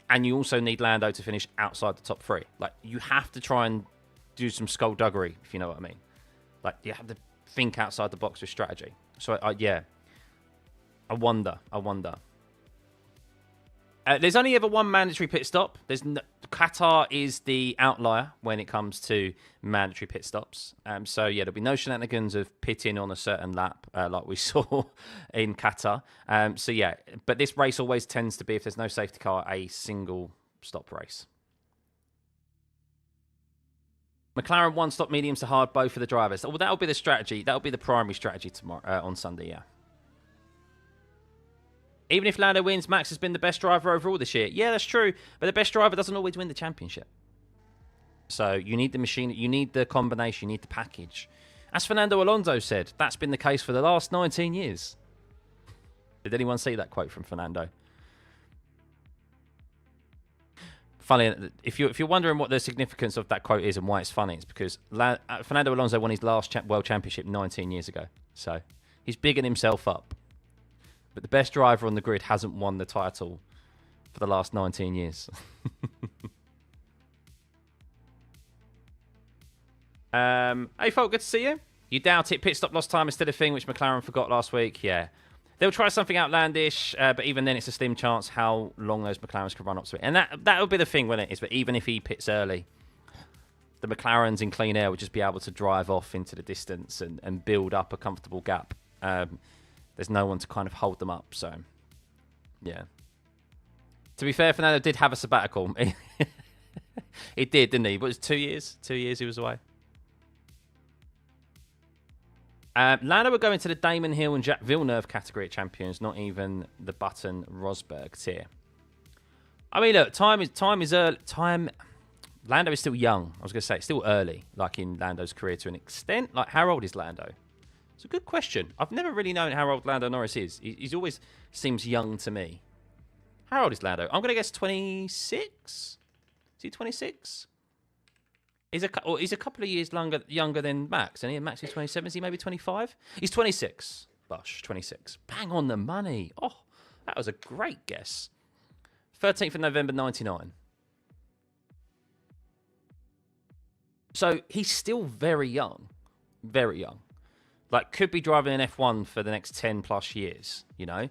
Speaker 1: And you also need Lando to finish outside the top 3. Like, you have to try and do some skullduggery, if you know what I mean. Like, you have to think outside the box with strategy. So, yeah. I wonder. There's only ever one mandatory pit stop. Qatar is the outlier when it comes to mandatory pit stops. So, yeah, there'll be no shenanigans of pitting on a certain lap like we saw in Qatar. So, yeah, but this race always tends to be, if there's no safety car, a single stop race. McLaren one-stop mediums to hard, both for the drivers. Well, that'll be the strategy. That'll be the primary strategy tomorrow on Sunday, yeah. Even if Lando wins, Max has been the best driver overall this year. Yeah, that's true. But the best driver doesn't always win the championship. So you need the machine. You need the combination. You need the package. As Fernando Alonso said, that's been the case for the last 19 years. Did anyone see that quote from Fernando? Funny, if you're wondering what the significance of that quote is and why it's funny, it's because Fernando Alonso won his last World Championship 19 years ago. So he's bigging himself up. But the best driver on the grid hasn't won the title for the last 19 years. Hey, folk, good to see you. You doubt it. Pit stop lost time is still a thing, which McLaren forgot last week. Yeah. They'll try something outlandish, but even then it's a slim chance how long those McLarens can run up to it. And that would be the thing, wouldn't it? Is that even if he pits early, the McLarens in clean air would just be able to drive off into the distance and build up a comfortable gap. There's no one to kind of hold them up. So, yeah. To be fair, Fernando did have a sabbatical. He did, didn't he? But it was 2 years. 2 years he was away. Lando will go into the Damon Hill and Jacques Villeneuve category at champions, not even the Button Rosberg tier. I mean, look, time is early. Lando is still young. I was going to say it's still early, like in Lando's career to an extent. Like, how old is Lando? It's a good question. I've never really known how old Lando Norris is. He's always seems young to me. How old is Lando? I'm going to guess 26. Is he 26? He's a couple of years younger than Max, and Max is 27. Is he maybe 25? He's 26. Bosh, 26. Bang on the money. Oh, that was a great guess. 13th of November, 99. So he's still very young. Very young. Like, could be driving an F1 for the next 10 plus years, you know?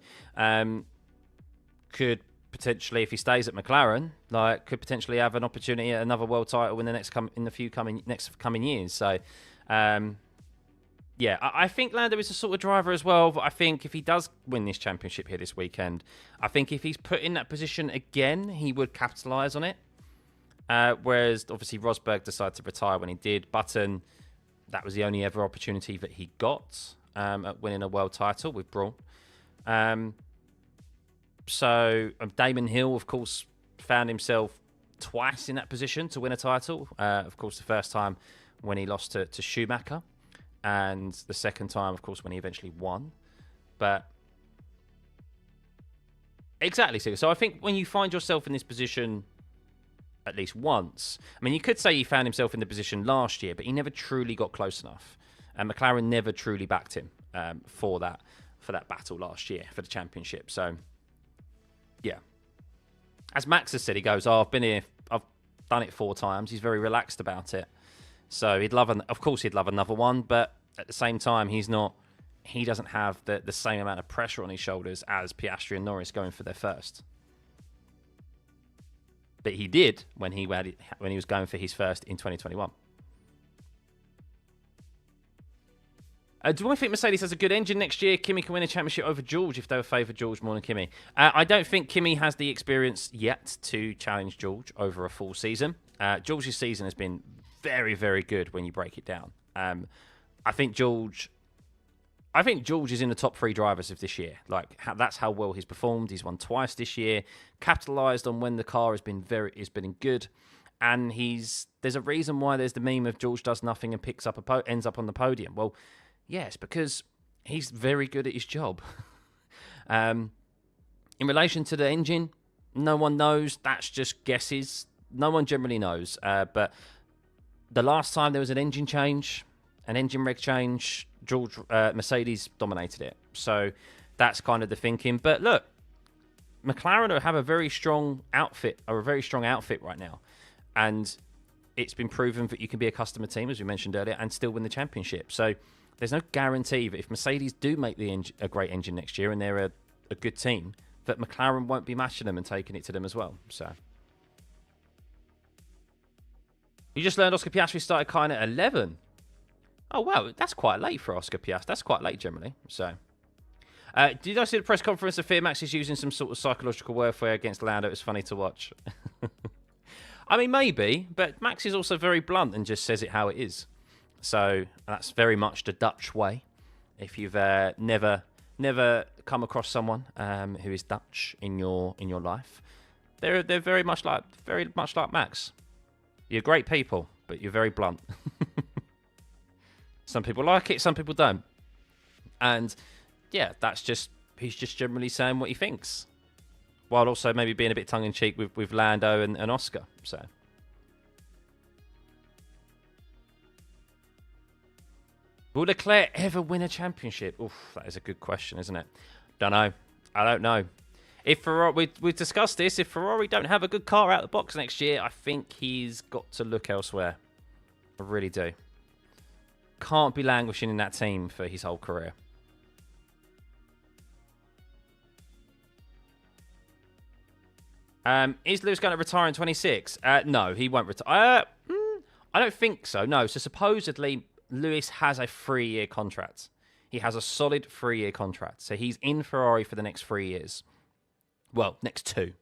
Speaker 1: Could potentially, if he stays at McLaren, like, could potentially have an opportunity at another world title in the next coming years. So, yeah, I think Lando is the sort of driver as well. But I think if he does win this championship here this weekend, I think if he's put in that position again, he would capitalise on it. Whereas obviously Rosberg decided to retire when he did. Button, that was the only ever opportunity that he got at winning a world title with Brawn. So Damon Hill, of course, found himself twice in that position to win a title. Of course, the first time when he lost to Schumacher, and the second time, of course, when he eventually won. But exactly. So I think when you find yourself in this position at least once, I mean, you could say he found himself in the position last year, but he never truly got close enough. And McLaren never truly backed him for that battle last year for the championship. So, yeah. As Max has said, he goes, I've been here, I've done it 4 times. He's very relaxed about it. So he'd love another one, but at the same time, he doesn't have the same amount of pressure on his shoulders as Piastri and Norris going for their first. But he did when he was going for his first in 2021. Do I think Mercedes has a good engine next year? Kimi can win a championship over George if they would favour George more than Kimi. I don't think Kimi has the experience yet to challenge George over a full season. George's season has been very, very good when you break it down. I think George is in the top 3 drivers of this year. That's how well he's performed. He's won twice this year, capitalised on when the car has been good, and there's a reason why there's the meme of George does nothing and ends up on the podium. Well, yes, because he's very good at his job. In relation to the engine, no one knows. That's just guesses. No one generally knows. But the last time there was an engine reg change, Mercedes dominated it. So that's kind of the thinking. But look, McLaren have a very strong outfit right now. And it's been proven that you can be a customer team, as we mentioned earlier, and still win the championship. So there's no guarantee that if Mercedes do make a great engine next year and they're a good team, that McLaren won't be matching them and taking it to them as well. So you just learned Oscar Piastri started kind at 11. Oh, wow. That's quite late for Oscar Piastri. That's quite late, generally. So, did I see the press conference of Fear Max is using some sort of psychological warfare against Lando? It was funny to watch. I mean, maybe, but Max is also very blunt and just says it how it is. So, that's very much the Dutch way. If you've never come across someone who is Dutch in your life, they're very much like Max. You're great people, but you're very blunt. Some people like it, some people don't. And yeah, he's just generally saying what he thinks, while also maybe being a bit tongue-in-cheek with Lando and Oscar. So, will Leclerc ever win a championship? Oof, that is a good question, isn't it? Don't know. I don't know. If Ferrari, we've discussed this, if Ferrari don't have a good car out of the box next year, I think he's got to look elsewhere. I really do. Can't be languishing in that team for his whole career. Is Lewis going to retire in 26? No, he won't retire. I don't think so, no. So supposedly, Lewis has a 3-year contract. He has a solid 3-year contract. So he's in Ferrari for the next 3 years. Well, next 2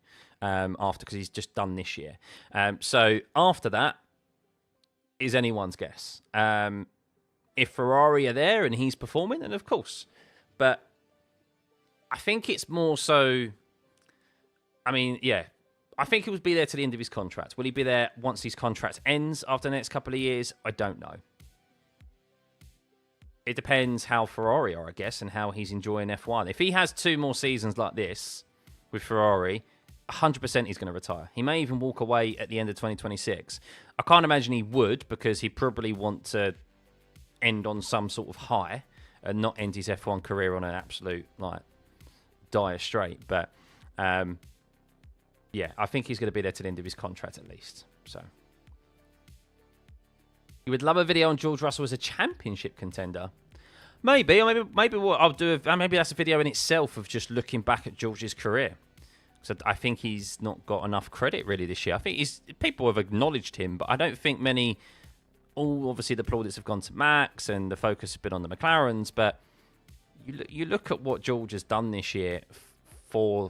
Speaker 1: after, because he's just done this year. So after that is anyone's guess. If Ferrari are there and he's performing, then of course. But I think it's more so... I mean, yeah, I think he will be there to the end of his contract. Will he be there once his contract ends after the next couple of years? I don't know. It depends how Ferrari are, I guess, and how he's enjoying F1. If he has 2 more seasons like this with Ferrari, 100% he's going to retire. He may even walk away at the end of 2026. I can't imagine he would, because he'd probably want to end on some sort of high and not end his F1 career on an absolute, like, dire straight. But... yeah, I think he's going to be there to the end of his contract at least. So, you would love a video on George Russell as a championship contender. Maybe, or maybe what I'll do, maybe that's a video in itself of just looking back at George's career. So I think he's not got enough credit really this year. I think people have acknowledged him, but I don't think many. Obviously the plaudits have gone to Max, and the focus has been on the McLarens. But you look at what George has done this year for.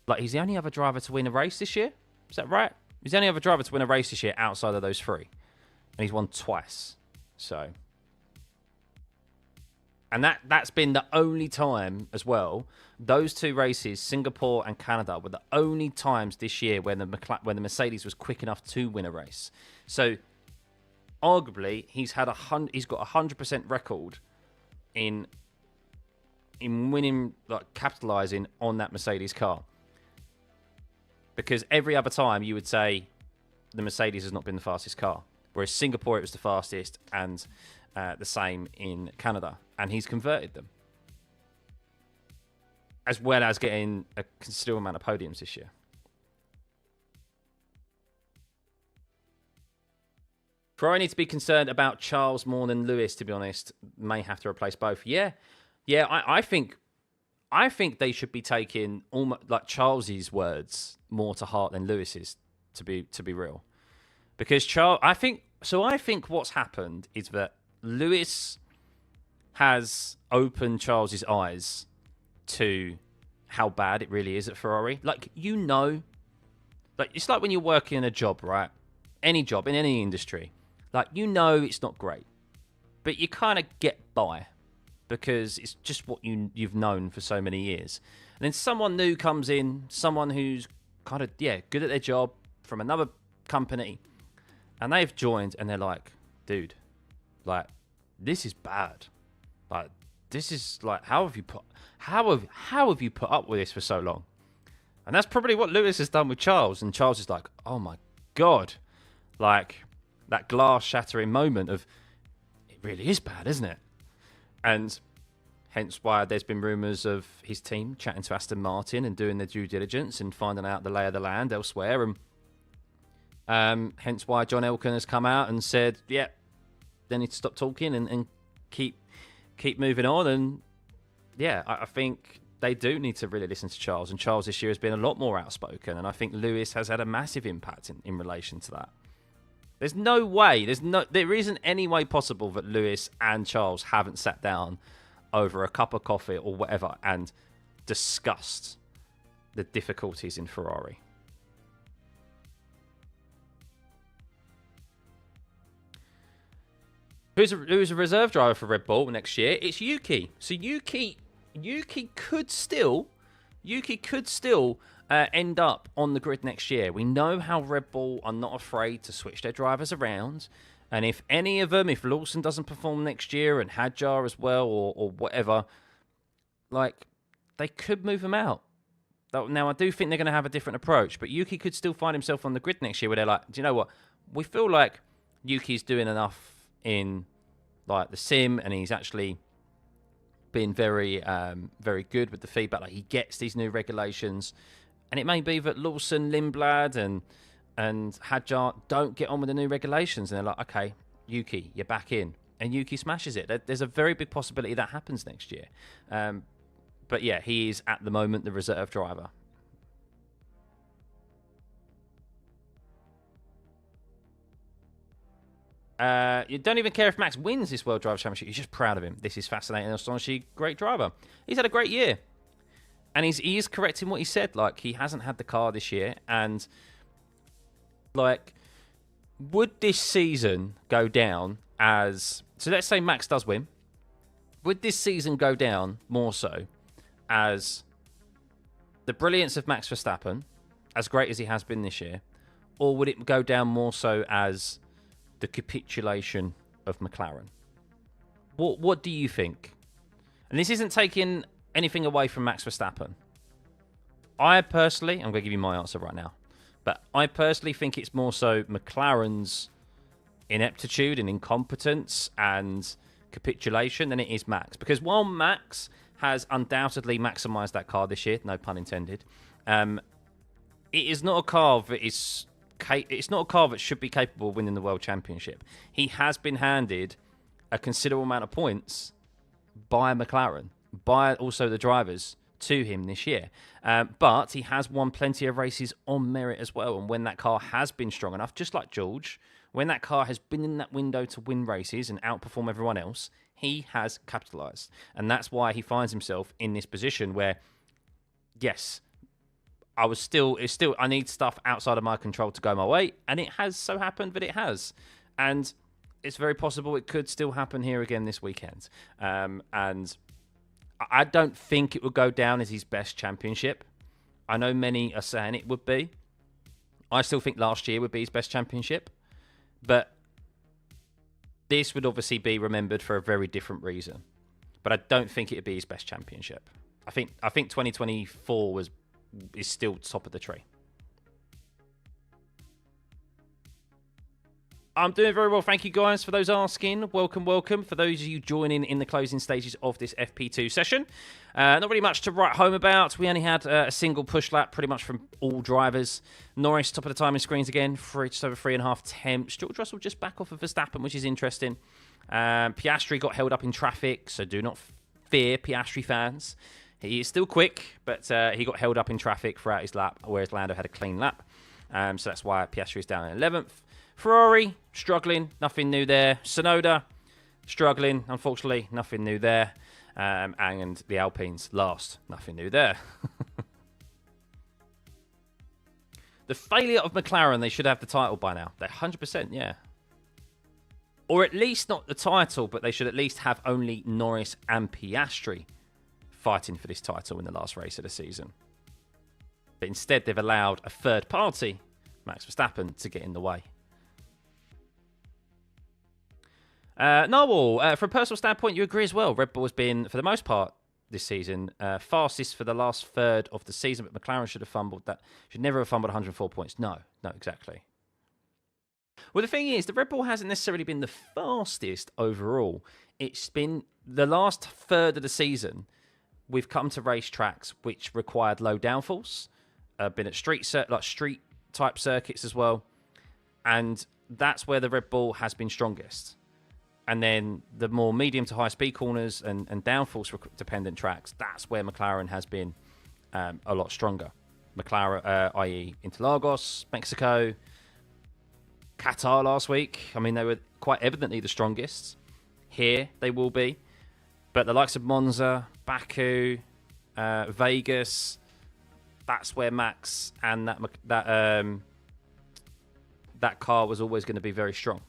Speaker 1: Like, he's the only other driver to win a race this year. Is that right? He's the only other driver to win a race this year outside of those 3. And he's won twice. So. And that's been the only time as well. Those 2 races, Singapore and Canada, were the only times this year when the Mercedes was quick enough to win a race. So, arguably, he's got a 100% record in winning, like, capitalising on that Mercedes car. Because every other time you would say the Mercedes has not been the fastest car. Whereas Singapore, it was the fastest, and the same in Canada. And he's converted them. As well as getting a considerable amount of podiums this year. Ferrari need to be concerned about Charles more than Lewis, to be honest. May have to replace both. Yeah, I think they should be taking almost like Charles's words more to heart than Lewis's, to be real. Because I think what's happened is that Lewis has opened Charles's eyes to how bad it really is at Ferrari. Like, it's like when you're working in a job, right? Any job in any industry. Like, it's not great, but you kind of get by. Because it's just what you've known for so many years. And then someone new comes in, someone who's kind of, good at their job from another company. And they've joined and they're like, dude, like, this is bad. Like, this is like, how have you put up with this for so long? And that's probably what Lewis has done with Charles. And Charles is like, oh my God. Like, that glass shattering moment of, it really is bad, isn't it? And hence why there's been rumours of his team chatting to Aston Martin and doing their due diligence and finding out the lay of the land elsewhere. And hence why John Elkann has come out and said, yeah, they need to stop talking and keep moving on. And yeah, I think they do need to really listen to Charles. And Charles this year has been a lot more outspoken. And I think Lewis has had a massive impact in relation to that. There's no way, there isn't any way possible that Lewis and Charles haven't sat down over a cup of coffee or whatever and discussed the difficulties in Ferrari. Who's a reserve driver for Red Bull next year? It's Yuki. So Yuki could still end up on the grid next year. We know how Red Bull are not afraid to switch their drivers around. And if any of them, if Lawson doesn't perform next year and Hadjar as well or whatever, like, they could move him out. Now, I do think they're going to have a different approach, but Yuki could still find himself on the grid next year where they're like, do you know what? We feel like Yuki's doing enough in, like, the sim, and he's actually been very, very good with the feedback. Like, he gets these new regulations. And it may be that Lawson, Lindblad, and Hadjar don't get on with the new regulations. And they're like, okay, Yuki, you're back in. And Yuki smashes it. There's a very big possibility that happens next year. But yeah, he is at the moment the reserve driver. You don't even care if Max wins this World Driver Championship. You're just proud of him. This is fascinating and astonishing. Great driver. He's had a great year. And he is correct in what he said. Like, he hasn't had the car this year. And, like, would this season go down as... So let's say Max does win. Would this season go down more so as the brilliance of Max Verstappen, as great as he has been this year, or would it go down more so as the capitulation of McLaren? What do you think? And this isn't taking anything away from Max Verstappen. I personally, I'm going to give you my answer right now, but I personally think it's more so McLaren's ineptitude and incompetence and capitulation than it is Max. Because while Max has undoubtedly maximised that car this year, no pun intended, it is not a car that is... It's not a car that should be capable of winning the World Championship. He has been handed a considerable amount of points by McLaren, by also the drivers to him this year. But he has won plenty of races on merit as well. And when that car has been strong enough, just like George, when that car has been in that window to win races and outperform everyone else, he has capitalised. And that's why he finds himself in this position where, yes, I need stuff outside of my control to go my way. And it has so happened that it has. And it's very possible it could still happen here again this weekend. And I don't think it would go down as his best championship. I know many are saying it would be. I still think last year would be his best championship. But this would obviously be remembered for a very different reason. But I don't think it would be his best championship. I think 2024 is still top of the tree. I'm doing very well, thank you guys for those asking. Welcome. For those of you joining in the closing stages of this FP2 session. Not really much to write home about. We only had a single push lap pretty much from all drivers. Norris, top of the timing screens again, just over 3.5 temps. George Russell just back off of Verstappen, which is interesting. Piastri got held up in traffic, so do not fear, Piastri fans. He is still quick, but he got held up in traffic throughout his lap, whereas Lando had a clean lap. So that's why Piastri is down in 11th. Ferrari, struggling, nothing new there. Tsunoda, struggling, unfortunately, nothing new there. And the Alpines last, nothing new there. The failure of McLaren, they should have the title by now. They're 100%, yeah. Or at least not the title, but they should at least have only Norris and Piastri fighting for this title in the last race of the season. But instead, they've allowed a third party, Max Verstappen, to get in the way. Narwhal, from a personal standpoint, you agree as well. Red Bull has been, for the most part this season, fastest for the last third of the season, but McLaren should never have fumbled 104 points. No, exactly. Well, the thing is, the Red Bull hasn't necessarily been the fastest overall. It's been the last third of the season, we've come to racetracks which required low downforce, been at street-type circuits as well, and that's where the Red Bull has been strongest. And then the more medium to high speed corners and downforce dependent tracks, that's where McLaren has been a lot stronger. McLaren, i.e. Interlagos, Mexico, Qatar last week. I mean, they were quite evidently the strongest. Here they will be. But the likes of Monza, Baku, Vegas, that's where Max and that car was always going to be very strong.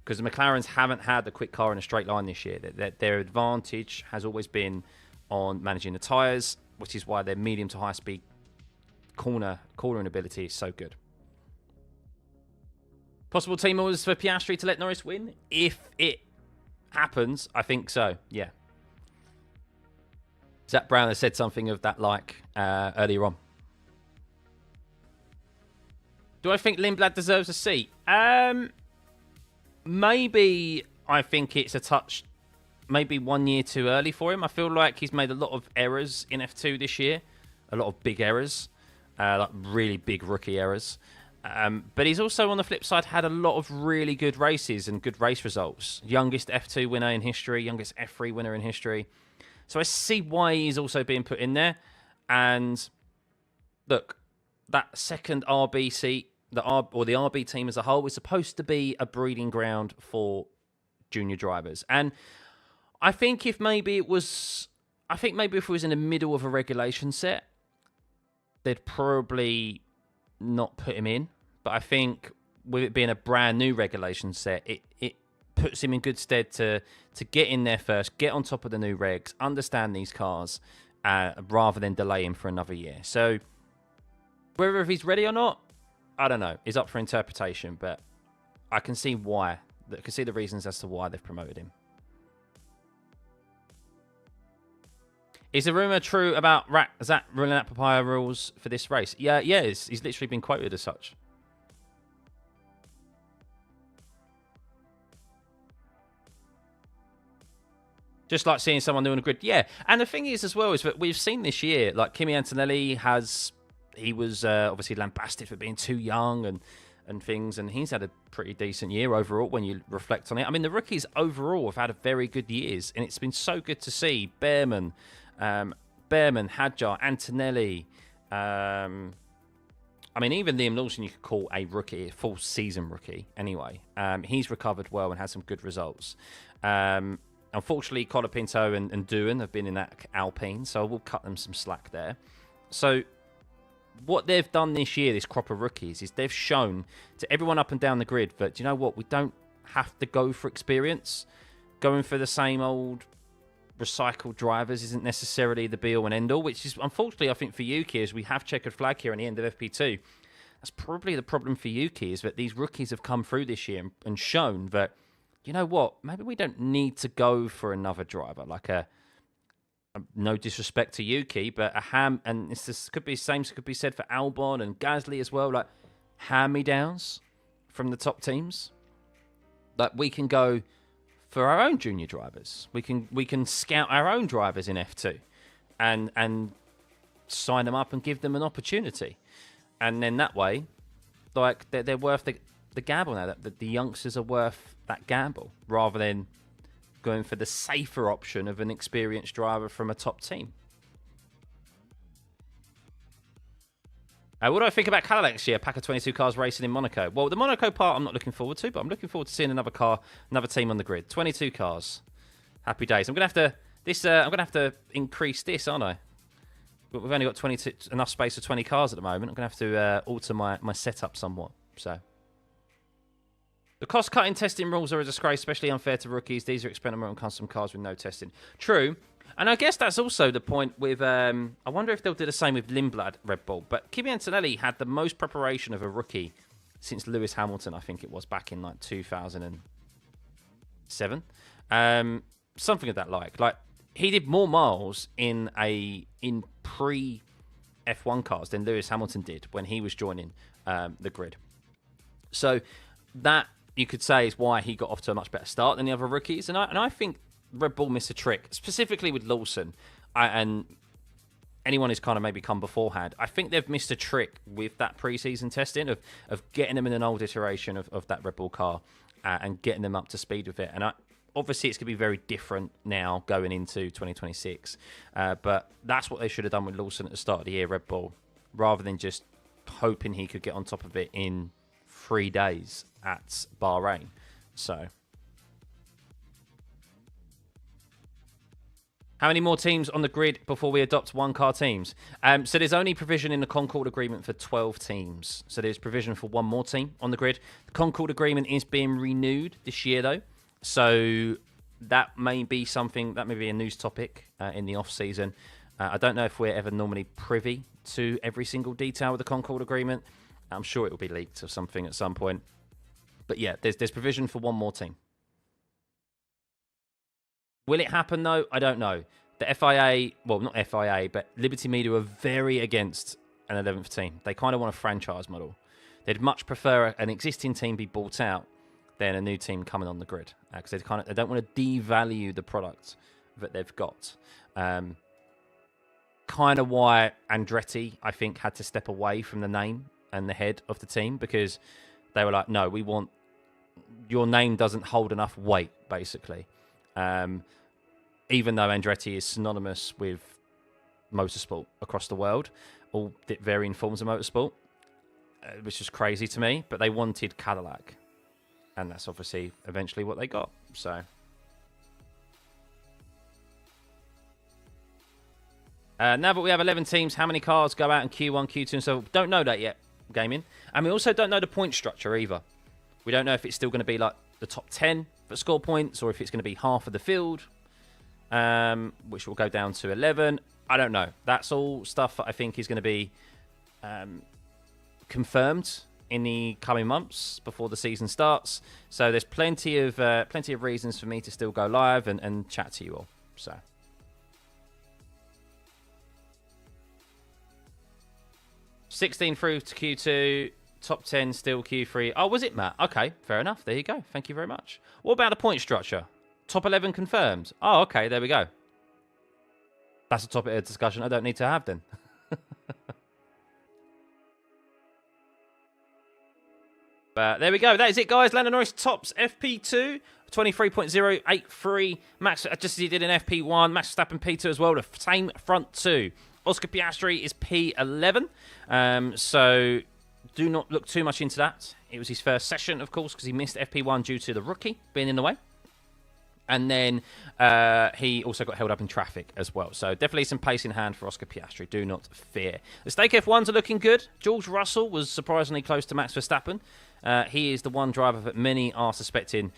Speaker 1: Because the McLarens haven't had the quick car in a straight line this year. Their advantage has always been on managing the tyres, which is why their medium to high speed cornering ability is so good. Possible team orders for Piastri to let Norris win? If it happens, I think so, yeah. Zach Brown has said something of that like earlier on. Do I think Lindblad deserves a seat? Maybe I think it's a touch, maybe 1 year too early for him. I feel like he's made a lot of errors in F2 this year. A lot of big errors, like really big rookie errors. But he's also, on the flip side, had a lot of really good races and good race results. Youngest F2 winner in history, youngest F3 winner in history. So I see why he's also being put in there. And look, that second RB seat, the RB team as a whole, is supposed to be a breeding ground for junior drivers. And I think if maybe it was in the middle of a regulation set, they'd probably not put him in. But I think with it being a brand new regulation set, it puts him in good stead to get in there first, get on top of the new regs, understand these cars, rather than delay him for another year. So whether if he's ready or not, I don't know. It's up for interpretation, but I can see why. I can see the reasons as to why they've promoted him. Is the rumor true about Zach ruling out papaya rules for this race? Yeah, he's literally been quoted as such. Just like seeing someone new on the grid. Yeah, and the thing is as well is that we've seen this year, like Kimi Antonelli he was obviously lambasted for being too young and things, and he's had a pretty decent year overall when you reflect on it. I mean, the rookies overall have had a very good years, and it's been so good to see Behrman, Hadjar, Antonelli. I mean, even Liam Lawson you could call a rookie, a full season rookie anyway. He's recovered well and had some good results. Unfortunately, Colapinto and Doohan have been in that Alpine, so I will cut them some slack there. So what they've done this year, this crop of rookies, is they've shown to everyone up and down the grid that, do you know what, we don't have to go for experience. Going for the same old recycled drivers isn't necessarily the be-all and end-all, which is, unfortunately, I think for Yuki, as we have checkered flag here on the end of FP2, that's probably the problem for Yuki, is that these rookies have come through this year and shown that, you know what, maybe we don't need to go for another driver, like no disrespect to Yuki, but a and this could be said for Albon and Gasly as well, like hand-me-downs from the top teams. Like, we can go for our own junior drivers. We can scout our own drivers in F2 and sign them up and give them an opportunity. And then that way, like, they're worth the gamble now. That the youngsters are worth that gamble rather than going for the safer option of an experienced driver from a top team. What do I think about Cadillac this year? Pack of 22 cars racing in Monaco. Well, the Monaco part I'm not looking forward to, but I'm looking forward to seeing another team on the grid. 22 cars. Happy days. I'm gonna have to increase this, aren't I? But we've only got enough space for 20 cars at the moment. I'm gonna have to alter my setup somewhat. So the cost-cutting testing rules are a disgrace, especially unfair to rookies. These are experimental and custom cars with no testing. True. And I guess that's also the point with... I wonder if they'll do the same with Lindblad Red Bull. But Kimi Antonelli had the most preparation of a rookie since Lewis Hamilton, I think it was, back in like 2007. Something of that like. Like, he did more miles in pre-F1 cars than Lewis Hamilton did when he was joining the grid. So that, you could say, is why he got off to a much better start than the other rookies. And I think Red Bull missed a trick, specifically with Lawson and anyone who's kind of maybe come beforehand. I think they've missed a trick with that pre-season testing of getting them in an old iteration of that Red Bull car and getting them up to speed with it. And obviously it's going to be very different now going into 2026. But that's what they should have done with Lawson at the start of the year, Red Bull, rather than just hoping he could get on top of it in 3 days at Bahrain. So how many more teams on the grid before we adopt one-car teams? So there's only provision in the Concord Agreement for 12 teams. So there's provision for one more team on the grid. The Concord Agreement is being renewed this year, though. So that may be something, that may be a news topic in the off-season. I don't know if we're ever normally privy to every single detail of the Concord Agreement. I'm sure it will be leaked or something at some point. But yeah, there's provision for one more team. Will it happen, though? I don't know. The FIA, well, not FIA, but Liberty Media are very against an 11th team. They kind of want a franchise model. They'd much prefer an existing team be bought out than a new team coming on the grid, because they don't want to devalue the product that they've got. Kind of why Andretti, I think, had to step away from the name and the head of the team, because they were like, no, we want, your name doesn't hold enough weight, basically. Even though Andretti is synonymous with motorsport across the world, all varying forms of motorsport, which is crazy to me, but they wanted Cadillac, and that's obviously eventually what they got. So now that we have 11 teams, how many cars go out in Q1, Q2, and so on? Don't know that yet, gaming. And we also don't know the point structure either. We don't know if it's still going to be like the top 10 for score points, or if it's going to be half of the field, which will go down to 11. I don't know. That's all stuff that I think is going to be confirmed in the coming months before the season starts. So there's plenty of reasons for me to still go live and chat to you all. So 16 through to Q2, top 10 still Q3. Oh, was it, Matt? Okay, fair enough. There you go. Thank you very much. What about the point structure? Top 11 confirmed. Oh, okay, there we go. That's a topic of discussion I don't need to have then. But there we go. That is it, guys. Lando Norris tops FP2, 23.083. Max, just as he did in FP1. Max Verstappen P2 as well, the same front two. Oscar Piastri is P11. So do not look too much into that. It was his first session, of course, because he missed FP1 due to the rookie being in the way. And then he also got held up in traffic as well. So definitely some pace in hand for Oscar Piastri. Do not fear. The Stake F1s are looking good. George Russell was surprisingly close to Max Verstappen. He is the one driver that many are suspecting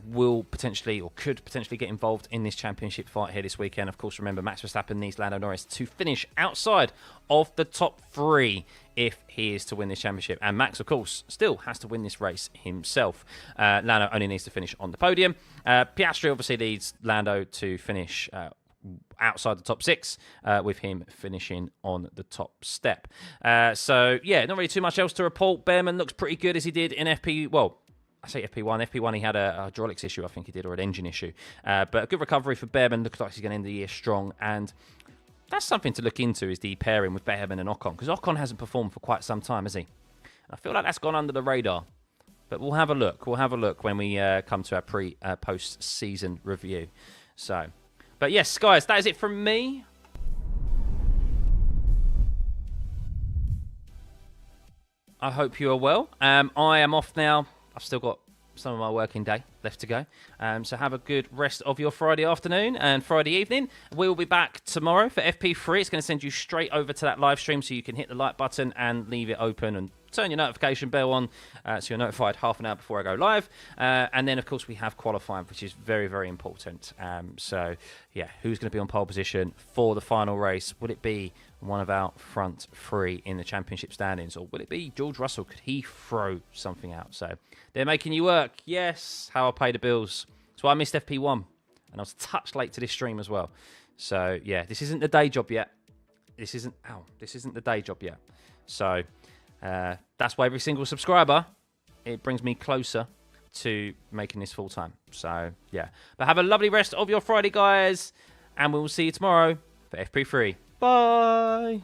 Speaker 1: will potentially or could potentially get involved in this championship fight here this weekend. Of course, remember, Max Verstappen needs Lando Norris to finish outside of the top 3 if he is to win this championship. And Max, of course, still has to win this race himself. Lando only needs to finish on the podium. Piastri obviously needs Lando to finish outside the top 6, with him finishing on the top step. So, yeah, not really too much else to report. Behrman looks pretty good as he did in FP... Well, I say FP1. FP1, he had a hydraulics issue, I think he did, or an engine issue. But a good recovery for Behrman. Looks like he's going to end the year strong. And that's something to look into, is the pairing with Behrman and Ocon. Because Ocon hasn't performed for quite some time, has he? I feel like that's gone under the radar. But we'll have a look. We'll have a look when we come to our post-season review. So... But yes, guys, that is it from me. I hope you are well. I am off now. I've still got some of my working day left to go. So have a good rest of your Friday afternoon and Friday evening. We'll be back tomorrow for FP3. It's going to send you straight over to that live stream, so you can hit the like button and leave it open and turn your notification bell on, so you're notified half an hour before I go live. And then, of course, we have qualifying, which is very, very important. So, yeah, who's going to be on pole position for the final race? Would it be one of our front 3 in the championship standings, or will it be George Russell? Could he throw something out? So they're making you work. Yes, how I pay the bills. So I missed FP1, and I was a touch late to this stream as well. So, yeah, this isn't the day job yet. This isn't the day job yet. So... that's why every single subscriber, it brings me closer to making this full time. So, yeah. But have a lovely rest of your Friday, guys. And we will see you tomorrow for FP3. Bye.